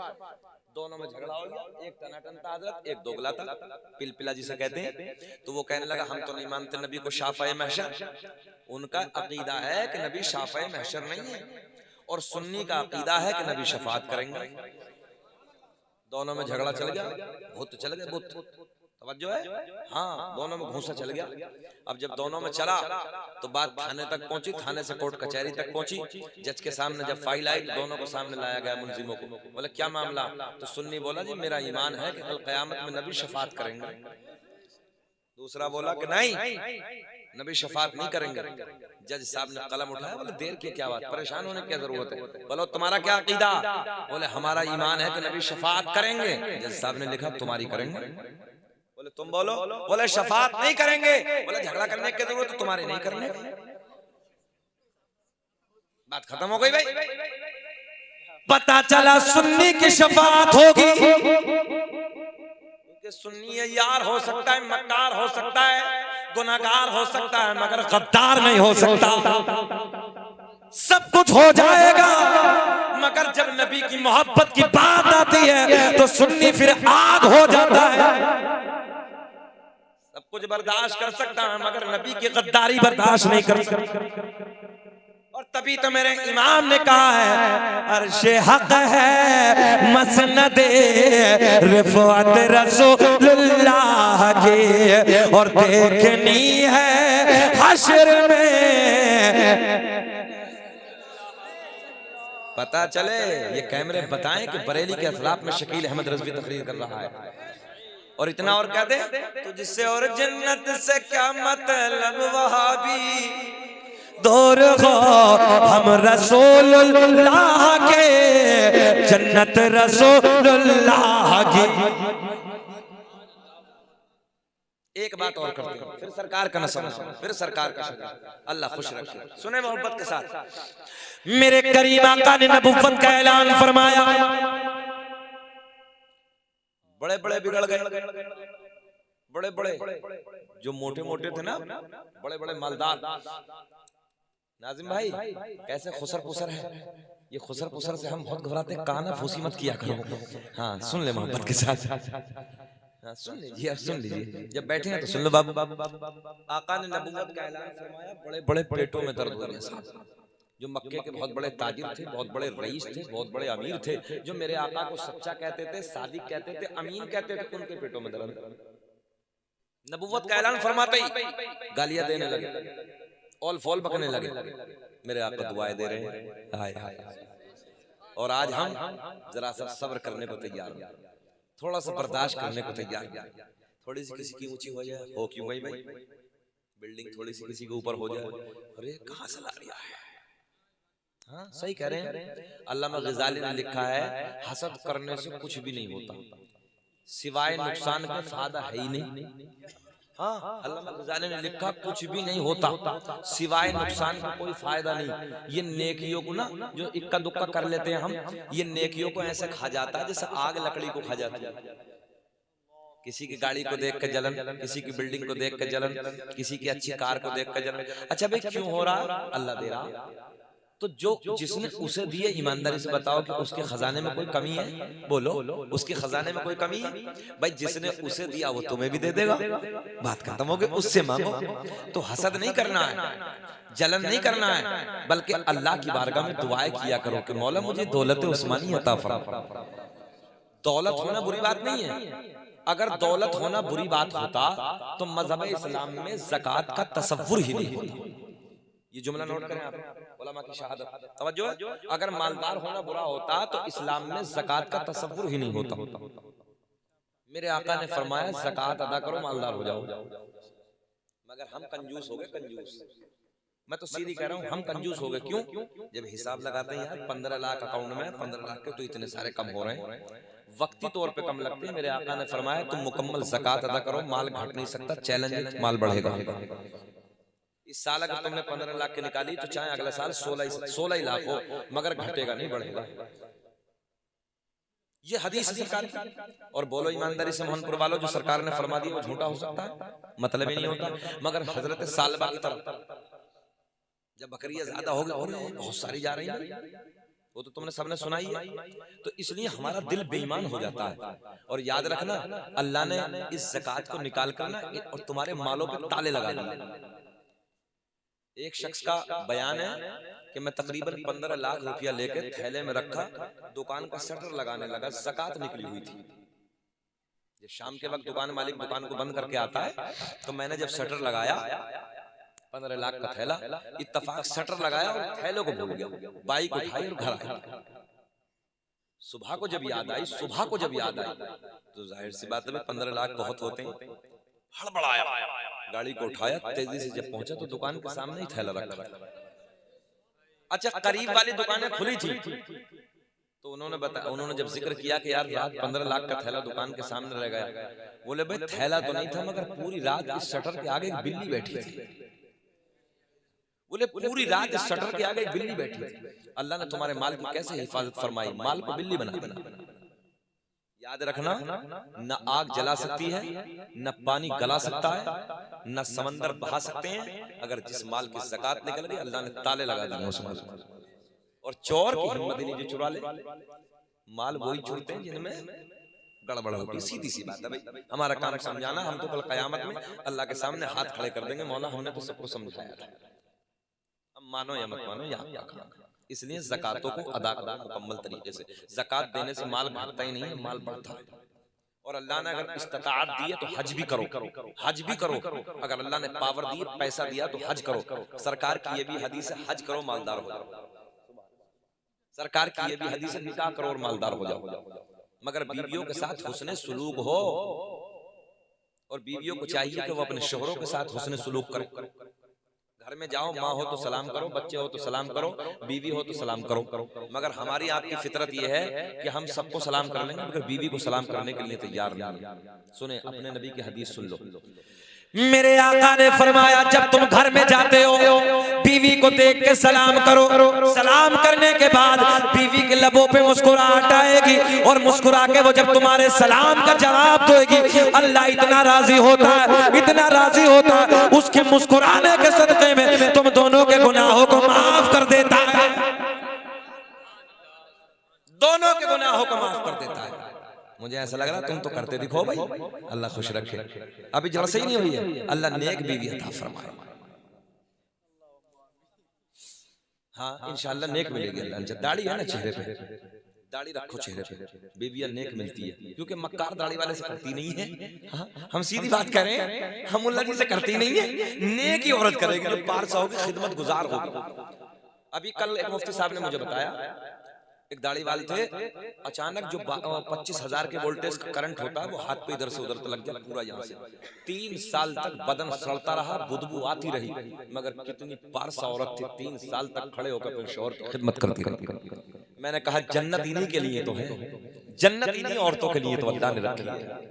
दोनों में झगड़ा हो गया, एक टनाटन था हजरत, एक दोगला था, पिलपिला जिसे कहते हैं। तो वो कहने लगा हम तो नहीं मानते नबी को शाफ़े महशर। उनका अकीदा है कि नबी शाफ़े महशर नहीं है, और सुन्नी का अकीदा है कि नबी शफात करेंगे। दोनों में झगड़ा चल गया, भूत चल गए, भूत तवज्जो है, हाँ, दोनों में घूंसा चल गया। अब जब दोनों में चला तो बात थाने तक पहुंची, थाने से कोर्ट कचहरी तक पहुंची। जज के सामने जब फाइल आई तो दोनों को सामने लाया गया, मुलजिमों को। बोले क्या मामला? तो सुन्नी बोला जी मेरा ईमान है कि कल क़यामत में नबी शफात करेंगे। दूसरा बोला कि नहीं, नबी शफात नहीं करेंगे। जज साहब ने कलम उठाया, बोले देर की क्या बात, परेशान होने की क्या जरूरत है? बोलो तुम्हारा क्या अकीदा? बोले हमारा ईमान है कि नबी शफात करेंगे। जज साहब ने लिखा तुम्हारी करेंगे। बोले तुम बोलो। बोले शफात नहीं करेंगे। बोले झगड़ा करने की जरूरत है तुम्हारी नहीं करने की। बात खत्म हो गई भाई। पता चला सुन्नी की शफात होगी। सुन्नी यार हो सकता है, मक्कार हो सकता है, गुनाहगार हो सकता है, मगर गद्दार नहीं हो सकता। सब कुछ हो जाएगा, मगर जब नबी की मोहब्बत की बात आती है तो सुन्नी फिर आग हो जाता है। सब कुछ बर्दाश्त कर सकता है, मगर नबी की गद्दारी बर्दाश्त नहीं कर सकता। और तभी तो मेरे इमाम ने कहा है अर्शे हक है मसनदे रिफअत रसूलुल्लाह की, और देखनी है हश्र में। पता चले ये कैमरे बताएं कि बरेली के खिलाफ में शकील अहमद रज़वी तकरीर कर रहा है। और इतना और कह दे तो जिससे और जन्नत से क्या मतलब वहाबी दूर हो हम रसूलुल्लाह के, जन्नत रसूलुल्लाह की। एक बात और करते हैं, फिर सरकार का नसब, फिर सरकार का शक्ल, अल्लाह खुश रखे। सुने मोहब्बत के साथ, मेरे करीम आका ने नबुव्वत का ऐलान फरमाया। बड़े बड़े बिगड़ गए, बड़े बड़े जो मोटे मोटे थे ना, बड़े बड़े मालदार। नाजिम भाई कैसे खुसर पुसर है, ये खुसर पुसर से हम बहुत घबराते हैं। काना फूसी मत किया करो। हाँ सुन ले मोहब्बत के साथ, हाँ सुन लीजिए, अब सुन लीजिए, जब बैठे हैं तो सुन लो बाबू। आका ने नबुव्वत का ऐलान फरमाया, बड़े बड़े पेटों में दर्द हो रहे हैं। जो मक्के के बहुत बड़े ताजिर थे, बहुत बड़े रईस थे, बहुत बड़े अमीर थे, जो मेरे आका को सच्चा कहते थे, सादिक कहते थे, अमीन कहते थे, उनके पेटों में दर्द। नबुव्वत का ऐलान फरमाते ही गालियां देने लगे, ऑल फॉल बकने लगे। मेरे आका दुआएं दे रहे हैं, हाय हाय। और आज हम जरा सा सब्र करने को तैयार हैं, थोड़ा सा बर्दाश्त करने को तैयार हैं। थोड़ी सी किसी की ऊंची हो जाए, हो क्यों गई भाई, बिल्डिंग थोड़ी सी किसी के ऊपर हो जाए, अरे कहां से ला लिया है। हाँ सही कह रहे हैं। अल्लामा ग़ज़ाली ने लिखा है हसद करने से कुछ भी नहीं होता, सिवाय नुकसान का फायदा है ही नहीं। हाँ अल्लामा ग़ज़ाली ने लिखा कुछ भी नहीं होता सिवाय नुकसान का कोई फायदा नहीं। ये नेकियों को ना जो इक्का दुक्का कर लेते हैं हम, ये नेकियों को ऐसे खा जाता है जैसे आग लकड़ी को खा जाती है। किसी की गाड़ी को देख के जलन, किसी की बिल्डिंग को देख के जलन, किसी की अच्छी कार को देख के जलन। अच्छा भाई क्यों हो रहा? अल्लाह दे रहा। तो जो जिसने उसे दिए ईमानदारी से बताओ कि उसके खजाने में कोई कमी है? बोलो उसके खजाने में कोई कमी है? भाई जिसने उसे दिया वो तुम्हें भी दे देगा, बात खत्म हो गई। उससे मांगो। तो हसद नहीं करना है, जलन नहीं करना है, बल्कि अल्लाह की बारगाह में दुआएं किया करो कि मौला मुझे दौलत उस्मानी अता फरमा। दौलत होना बुरी बात नहीं है। अगर दौलत होना बुरी बात होता तो मजहब इस्लाम में ज़कात का तसव्वुर ही नहीं होता। ये जुमला नोट करें आप, उलमा की शहादत, तवज्जो। अगर मालदार होना बुरा होता तो इस्लाम में ज़कात का तसव्वुर ही नहीं होता। मेरे आका ने फरमाया ज़कात अदा करो, मालदार हो जाओ। मगर हम कंजूस हो गए, कंजूस। मैं तो सीधी कह रहा हूँ, हम कंजूस हो गए। क्यों? जब हिसाब लगाते हैं यार 15 लाख अकाउंट में, 15 लाख के तो इतने सारे कम हो रहे हैं, वक्ती तौर पे कम लगते हैं। मेरे आका ने फरमाया तुम मुकम्मल ज़कात अदा करो, माल घट नहीं सकता, चैलेंज माल बढ़ेगा। इस साल अगर तुमने 15 लाख की निकाली तो चाहे अगले साल 16 ही लाख हो, मगर घटेगा नहीं, बढ़ेगा। ये हदीस सरकार की। और बोलो ईमानदारी से मोहनपुर वालों, जो सरकार ने फरमा दिया वो झूठा हो सकता है? मतलब ही नहीं होता। मगर हजरत सालबा की तरफ जब बकरियां ज्यादा हो गई, बहुत सारी जा रही है, वो तो तुमने सबने सुना ही है। तो इसलिए हमारा दिल बेईमान हो जाता है। और याद रखना, अल्लाह ने इस ज़कात को निकाल कर ना और तुम्हारे मालों पे ताले लगा दिए। एक शख्स का बयान है कि मैं तकरीबन 15 लाख रुपया लेकर थैले में रखा, दुकान का शटर लगाने लगा, ज़कात निकली हुई थी। शाम के वक्त दुकान मालिक दुकान को बंद करके आता है, तो मैंने जब शटर लगाया 15 लाख का थैला, इत्तफाक शटर लगाया और थैलों को भूल गया, बाइक उठाई और घर आया। सुबह को जब याद आई तो जाहिर सी बात है 15 लाख बहुत होते हैं। हड़बड़ाया, गाड़ी को उठाया, तेजी से जब पहुंचा तो दुकान के सामने ही थैला रखा। अच्छा, करीब वाली दुकानें खुली थी, तो उन्होंने जब जिक्र किया कि यार रात 15 लाख का थैला दुकान के सामने रह गया। बोले भाई थैला तो नहीं था, मगर पूरी रात इस शटर के आगे एक बिल्ली बैठी थी। बोले पूरी रात इस शटर के आगे एक बिल्ली बैठी थी। अल्लाह ने तुम्हारे माल की कैसे हिफाजत फरमाई, माल को बिल्ली बना देना। याद रखना, न आग जला सकती है, न पानी गला सकता है, न समंदर बहा सकते हैं। अगर जिस माल की ज़कात निकल गई, अल्लाह ने ताले लगा दिए उस माल पर। और चोर की हिम्मत नहीं जो चुरा ले। माल वही चुरते हैं जिनमें गड़बड़ होगी। सीधी सी बात है भाई, हमारा काम समझाना। हम तो कल क़यामत में अल्लाह के सामने हाथ खड़े कर देंगे, मौला हमने तो सबको समझाया था, अब मानो या मत मानो, या इसलिए ज़कातों को अदा करना मुकम्मल तरीके से। ज़कात देने से माल घटता ही नहीं है, माल बढ़ता है। और अल्लाह ने अगर इस्तिताअत दी है तो हज भी करो, हज भी करो। अगर अल्लाह ने पावर दी, पैसा दिया तो हज करो। सरकार की ये भी हदीस है, हज करो मालदार हो जाओ। सरकार की ये भी हदीस है, निकाह करो और मालदार हो जाओ। मगर बीवियों के साथ हुस्ने सुलूक हो, और बीवियों को चाहिए कि वो अपने शोहरों के साथ हुस्ने सुलूक करो। घर में जाओ, माँ हो तो सलाम करो, बच्चे हो तो सलाम करो, बीवी हो तो सलाम करो। मगर हमारी आपकी फितरत ये है कि हम सबको सलाम कर लेंगे, मगर बीवी को सलाम करने के लिए तैयार नहीं। सुने, अपने नबी की हदीस सुन लो। मेरे आका ने फरमाया, जब तुम घर में जाते हो बीवी को देख के सलाम करो। सलाम करने के बाद बीवी के लबों पे मुस्कुराहट आएगी, और मुस्कुरा के वो जब तुम्हारे सलाम का जवाब देगी, अल्लाह इतना राजी होता है, इतना राजी होता है, उसके मुस्कुराने के सदके में तुम दोनों के गुनाहों को माफ कर देता है। दोनों के गुनाहों को माफ कर देता है। मुझे ऐसा लग रहा तुम तो करते दिखो भाई, अल्लाह खुश रखे। अभी जड़ से ही नहीं हुई है, अल्लाह नेक बीवी अता फरमाए। हाँ इंशाअल्लाह नेक मिलेगी अल्लाह। दाढ़ी है ना चेहरे पे, दाढ़ी रखो चेहरे पे, बीवियां नेक मिलती है। क्योंकि मक्कार दाढ़ी वाले से करती नहीं है। हाँ, हम सीधी बात करें, हम मुल्ला जी से करती नहीं है। नेक ही औरत करेगी जो पारसा होगी, खिदमत गुजार होगी। अभी कल एक मुफ्ती साहब ने मुझे बताया, एक दाढ़ी वाले थे, अचानक जो 25,000 के वोल्टेज का करंट होता है वो हाथ पे इधर से उधर लग गया पूरा यहाँ से। 3 साल तक बदन सड़ता रहा, बुदबू आती रही, मगर कितनी पारसा औरत थी, 3 साल तक खड़े होकर अपने शौहर की खिदमत करती रही। मैंने कहा जन्नत इन्हीं के लिए तो है, जन्नत इन्हीं औरतों के लिए तो अल्लाह ने रखी है।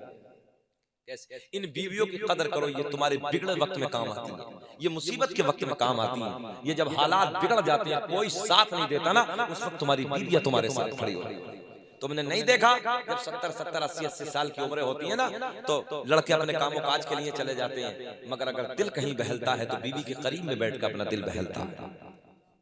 इन बीवियों की कदर करो, ये तुम्हारे बिगड़े वक्त में काम आती है, ये मुसीबत के वक्त में काम आती है। ये जब हालात बिगड़ जाते हैं, कोई साथ नहीं देता ना, उस वक्त तुम्हारी बीवियां तुम्हारे साथ खड़ी हो रही है। तुमने नहीं देखा जब 70, 80 साल की उम्रें होती है ना, तो लड़के अपने कामों काज के लिए चले जाते हैं, मगर अगर दिल कहीं बहलता है तो बीवी के करीब में बैठकर अपना दिल बहलता है।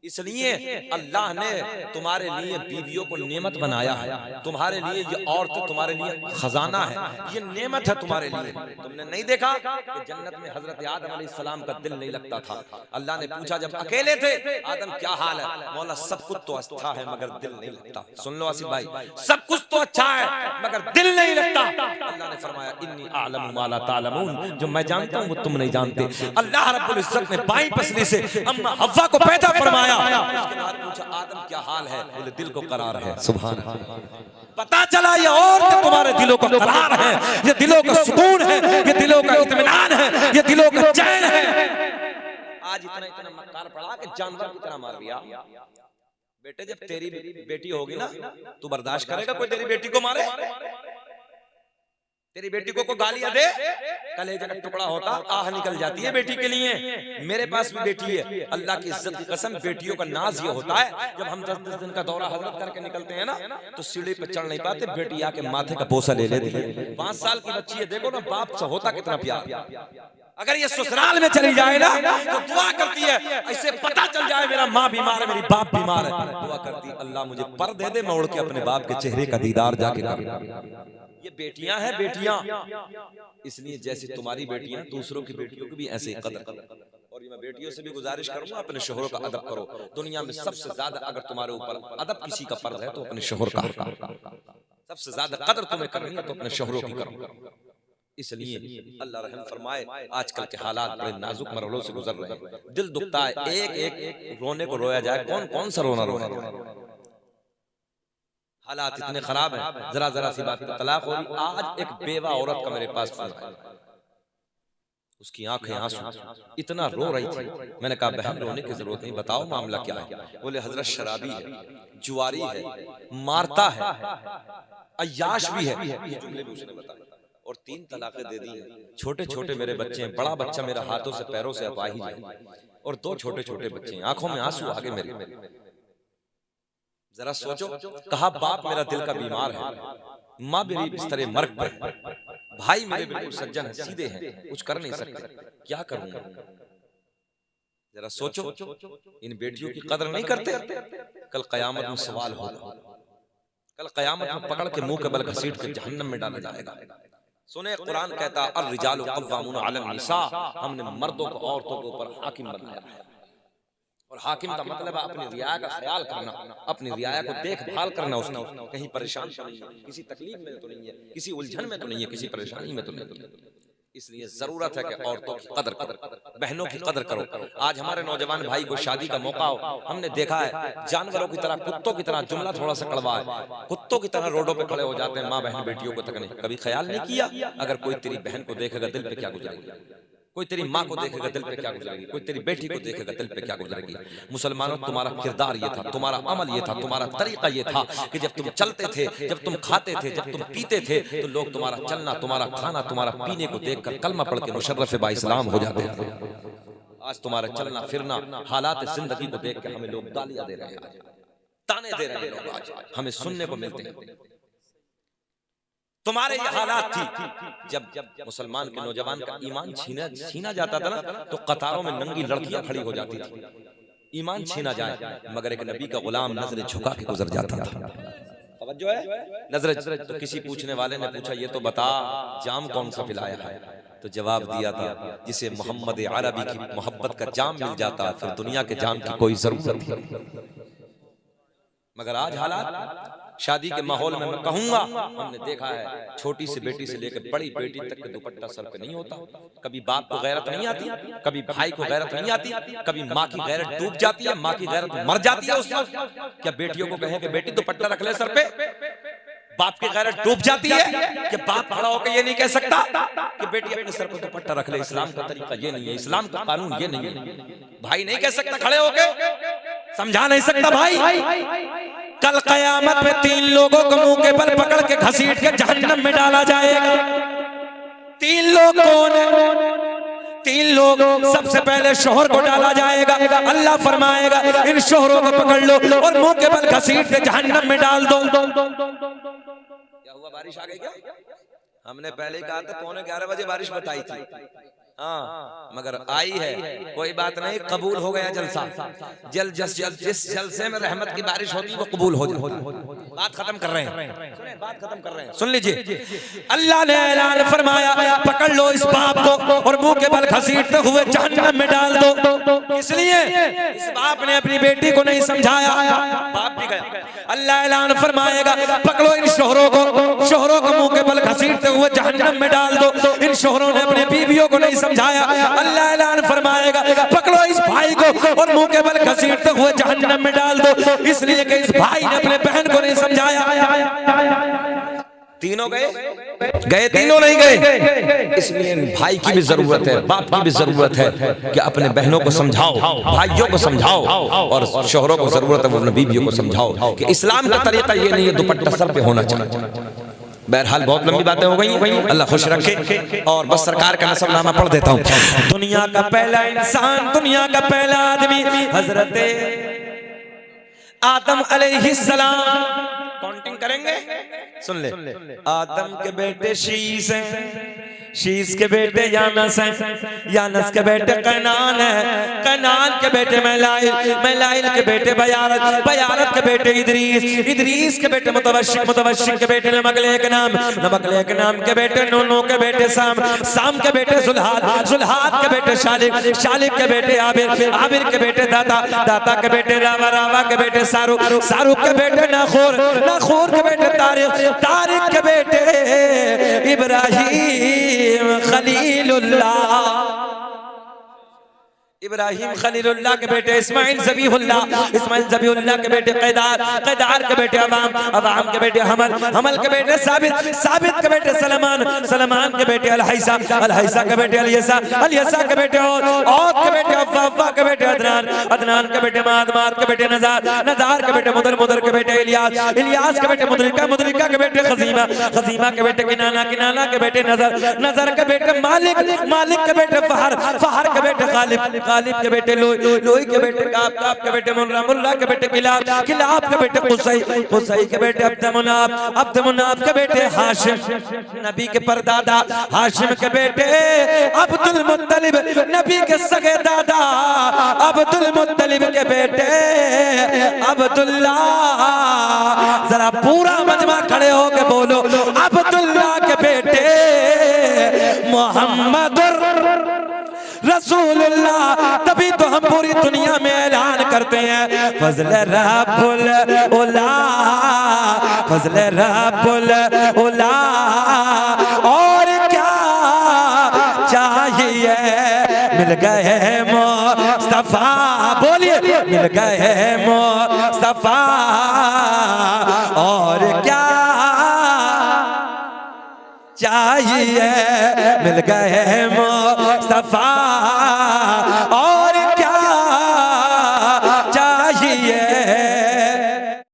इसलिए अल्लाह ने तुम्हारे लिए बीवियों को नेमत बनाया है। तुम्हारे लिए ये औरत तुम्हारे लिए खजाना है, ये नेमत है तुम्हारे लिए। तुमने नहीं देखा कि जन्नत में हजरत आदम अलैहिस्सलाम का दिल नहीं लगता था। अल्लाह ने पूछा जब अकेले थे, आदम क्या हाल है? मौला सब कुछ तो अच्छा है मगर दिल नहीं लगता। सुन लो आसिफ भाई, सब कुछ तो अच्छा है मगर दिल नहीं लगता। अल्लाह ने फरमाया इन्नी आलमु मा ला तालमून, जो मैं जानता हूँ वो तुम नहीं जानते। अल्लाह रब्बुल इज्जत ने बाईं पसली से अम्मा हव्वा को पैदा फरमाया। उसके बाद पूछा आदम क्या हाल है? बोले दिल को करार है। सुभान अल्लाह। पता चला ये औरत तुम्हारे दिलों का करार है, ये दिलों का सुकून है, ये दिलों का इत्मीनान है, ये दिलों का चैन है। आज इतना मक्कार पड़ा कि जानवर की तरह मार दिया। बेटे जब तेरी बेटी होगी ना, तू बर्दाश्त करेगा कोई तेरी बेटी को मारे? तेरी बेटी को गालियां दे, कलेजे का टुकड़ा होता, आह निकल जाती है बेटी के लिए। मेरे पास भी बेटी है, अल्लाह की इज्जत की कसम, बेटियों का नाज ये होता है जब हम 10 दिन का दौरा हजरत करके निकलते हैं ना, तो सीढ़ी पे चढ़ नहीं पाते, बेटी आके माथे का बोसा ले लेती है। 5 साल की बच्ची है, देखो ना बाप से होता कितना प्यार। अगर ये ससुराल में चली जाए ना तो दुआ करती है, ऐसे पता चल जाए मेरा माँ बीमार है, मेरी बाप बीमार है, दुआ करती है अल्लाह मुझे पर दे दे, मैं उड़ के अपने बाप के चेहरे का दीदार जाके कर। ये बेटियां हैं बेटियां, इसलिए जैसे तुम्हारी बेटियां दूसरों की बेटियों की भी ऐसे कदर करो। और ये मैं बेटियों से भी गुजारिश करूंगा अपने शोहरों का अदब करो। दुनिया में सबसे ज्यादा अगर तुम्हारे ऊपर अदब किसी का फर्ज है तो अपने शोहर का, सबसे ज्यादा कदर तुम्हें करनी है तो अपने शोहरों की करो। इसलिए अल्लाह रहम फरमाए, आजकल के हालात बड़े नाजुक मरहलों से गुजर रहे हैं, दिल दुखता है, एक एक रोने को रोया जाए, कौन कौन सा रोना रोना। हालात इतने खराब हैं, जरा जरा सी बात पर तलाक हो रही। आज एक बेवा औरत का मेरे पास फोन आया, उसकी आंखें आंसू, इतना रो रही थी। मैंने कहा बहन रोने की जरूरत नहीं, बताओ मामला क्या है। बोले हजरत शराबी है, जुआरी है, मारता है, अय्याश भी है, ये जुमले भी उसने बताए, और 3 तलाकें दे दी हैं। छोटे छोटे मेरे बच्चे हैं, बड़ा बच्चा मेरा हाथों से पैरों से अपाहिज है, और 2 छोटे छोटे बच्चे हैं, आंखों में आंसू आगे मेरे। जरा सोचो, कहा बाप मेरा दिल का बीमार है, माँ मेरी बिस्तर मर्ग पर, भाई मेरे बिल्कुल सज्जन है, सीधे हैं, कुछ कर नहीं सकते, क्या करूंगा। जरा सोचो, इन बेटियों की कदर नहीं करते, कल कयामत में सवाल होगा, कल कयामत में पकड़ के मुंह के बल घसीट के जहन्नम में डाला जाएगा। सुने कुरान कहता है अर्रिजालु क़व्वामून अलन निसा, हमने मर्दों को औरतों के ऊपर हाकिम बनाया है। और हाकिम का मतलब है अपनी रियाया का ख्याल करना, अपनी रियाया को देखभाल करना, उसने कहीं परेशान तो नहीं है, किसी तकलीफ में तो नहीं है, किसी उलझन में तो नहीं है, किसी परेशानी में तो नहीं है। इसलिए जरूरत है कि औरतों की कदर करो, बहनों की कदर करो। आज हमारे नौजवान भाई को शादी का मौका हो, हमने देखा है जानवरों की तरह, कुत्तों की तरह, जुमला थोड़ा सा कड़वा है, कुत्तों की तरह रोडों पे खड़े हो जाते हैं, माँ बहन बेटियों को तक नहीं। कभी ख्याल नहीं किया अगर कोई तेरी बहन को देखेगा दिल पे क्या गुजरेगी, कोई तेरी माँ को देखेगा दिल पे क्या गुजरेगी, कोई तेरी बेटी को देखेगा दिल पे क्या गुजरेगी। मुसलमानों तुम्हारा किरदार ये था, तुम्हारा अमल ये था, तुम्हारा तरीका ये था कि जब तुम चलते थे, जब तुम खाते थे, जब तुम पीते थे, तो लोग तुम्हारा चलना, तुम्हारा खाना, तुम्हारा पीने को देखकर कलमा पढ़ के मुशर्रफ बा इस्लाम हो जाते थे। आज तुम्हारा चलना फिरना, हालात जिंदगी को देख के हमें लोग गालियां दे रहे हैं, ताने दे रहे हैं, आज हमें सुनने को मिलते हैं। तुम्हारे ये हालात थी जब मुसलमान के नौजवान का ईमान छीना जाता था ना, तो कतारों में नंगी लड़कियां खड़ी हो जाती थी। ईमान छीना जाए मगर एक नबी का गुलाम नजर झुका के गुजर जाता था। तवज्जो है, नजर। तो किसी पूछने वाले ने पूछा ये तो बता जाम कौन सा पिलाया है, तो जवाब दिया था जिसे मोहम्मद अरबी की मोहब्बत का जाम मिल जाता फिर दुनिया के जाम की कोई जरूरत नहीं। मगर आज हालात शादी के माहौल में मैं कहूंगा, हमने देखा है छोटी सी बेटी से लेकर बड़ी बेटी तक के दुपट्टा सर पे नहीं होता। कभी बाप को गैरत नहीं आती, कभी भाई को गैरत नहीं आती, कभी माँ की गैरत डूब जाती है, माँ की गैरत मर जाती है उस वक्त। क्या बेटियों को कहें कि बेटी दुपट्टा रख ले सर पे, बाप की गैरत डूब जाती है कि बाप खड़ा होकर ये नहीं कह सकता कि बेटी अपने सर पर दुपट्टा रख ले। इस्लाम का तरीका ये नहीं है, इस्लाम का कानून ये नहीं है। भाई नहीं कह सकता खड़े होके, समझा नहीं सकता भाई। कल कयामत में 3 लोगों को मुंह के बल पकड़ के घसीट के जहन्नम में डाला जाएगा। 3 लोग कौन है? 3 लोग, सबसे पहले शोहर को डाला जाएगा। अल्लाह फरमाएगा इन शोहरों को पकड़ लो और मुंह के बल घसीट के जहन्नम में डाल दो। क्या हुआ, बारिश आ गई क्या? हमने पहले कहा था 11:15 बजे बारिश बताई थी, हाँ मगर आई है, कोई बात नहीं, कबूल हो गया जलसा। जिस जलसे में रहमत की बारिश होती है वो कबूल हो जाती। बात खत्म कर रहे हैं, बात खत्म कर रहे हैं, सुन लीजिए। अल्लाह ने ऐलान फरमाया पकड़ लो इस बाप को और मुंह के बल घसीटते हुए जहन्नम में डाल दो। इसलिए इस बाप ने अपनी बेटी को नहीं समझाया, बाप भी गया। अल्लाह ऐलान फरमाएगा पकड़ो इन शोहरों को मुंह के बल घसीटते हुए जहन्नम में डाल दो। इन शोहरों ने अपने बीवियों को नहीं समझाया। अल्लाह ऐलान फरमाएगा पकड़ो इस भाई को और मुंह के बल घसीटते हुए जहन्नम में डाल दो, इसलिए कि इस भाई ने अपने बहन को नहीं समझाया। तीनों गए, तीनों नहीं गए। इसलिए भाई की भी जरूरत है, बाप की भी जरूरत है कि अपने बहनों को समझाओ, भाइयों को समझाओ, और शोहरों को जरूरत है वो अपने बीवियों को समझाओ कि इस्लाम का तरीका ये नहीं है दुपट्टा सर पे होना चाहिए। बहरहाल बहुत लंबी बातें हो गई, अल्लाह खुश रखे। और बस सरकार का नसबनामा पढ़ देता हूँ। दुनिया का पहला इंसान, दुनिया का पहला आदमी हजरत आदम अलैहिस्सलाम। काउंटिंग करेंगे? सुन ले, आदम के बेटे शीश हैं, शीश के बेटे यानस हैं, यानस के बेटे कैनान हैं, कैनान के बेटे मैलाइल, मैलाइल के बेटे बयारत, बयारत के बेटे इदरीस, इदरीस के बेटे मुतवश्शिक, मुतवश्शिक के बेटे नमकलेक नाम, नमकलेक नाम के बेटे नूनो के बेटे साम, साम के बेटे जुल्हाद, जुल्हाद के बेटे शालिक, शालिक के बेटे आबिर, आबिर के बेटे दाता, दाता के बेटे रावा, रावा के बेटे सारुक, सारुक के बेटे नाखोर, नाखोर के बेटे तारिक, तारिक के बेटे इब्राहिम खलीलुल्लाह, इब्राहिम खलीलुल्लाह के बेटे इस्माइल ज़बीहुल्लाह, इस्माइल ज़बीहुल्लाह के बेटे कैदार, कैदार के बेटे अवाम, अवाम के बेटे हमल, हमल के बेटे साबित, साबित के बेटे सलमान, सलमान के बेटे अलहैसा, अलहैसा के बेटे अलियसा, अलियसा के बेटे औद के बेटे अफ़्फ़ा, अफ़्फ़ा के बेटे अदनान, अदनान के बेटे माद, माद के बेटे नज़ार, नज़ार के बेटे मुदर, मुदर के बेटे इलियास, इलियास के बेटे मुदरिका, मुदरिका के बेटे खज़ीमा, खज़ीमा के बेटे किनाना, किनाना के बेटे नज़र, नज़र के बेटे मालिक, मालिक के बेटे फहर, फहर के बेटे गालिब, गालिब के बेटे लोई, लोई के बेटे काब, काब के बेटे मुर्रा, मुर्रा के बेटे किलाब, किलाब के बेटे कुसई, कुसई के बेटे अब्दमुनाब, अब्दमुनाब के बेटे हाशिम, नबी के परदादा हाशिम के बेटे अब्दुल मुत्तलिब, नबी के सगे दादा अब्दुल मुत्तलिब के बेटे अब्दुल्ला। जरा पूरा मजमा खड़े हो के बोलो, अब्दुल्ला के बेटे मोहम्मदुर रसूलुल्लाह। तभी तो हम पूरी दुनिया में ऐलान करते हैं फज़ल रब्बुल उला, फज़ल रब्बुल उला। और क्या चाहिए, मिल गए मुस्तफा, बोलिए मिल गए मुस्तफा। और क्या चाहिए, मिल गए मुस्तफा।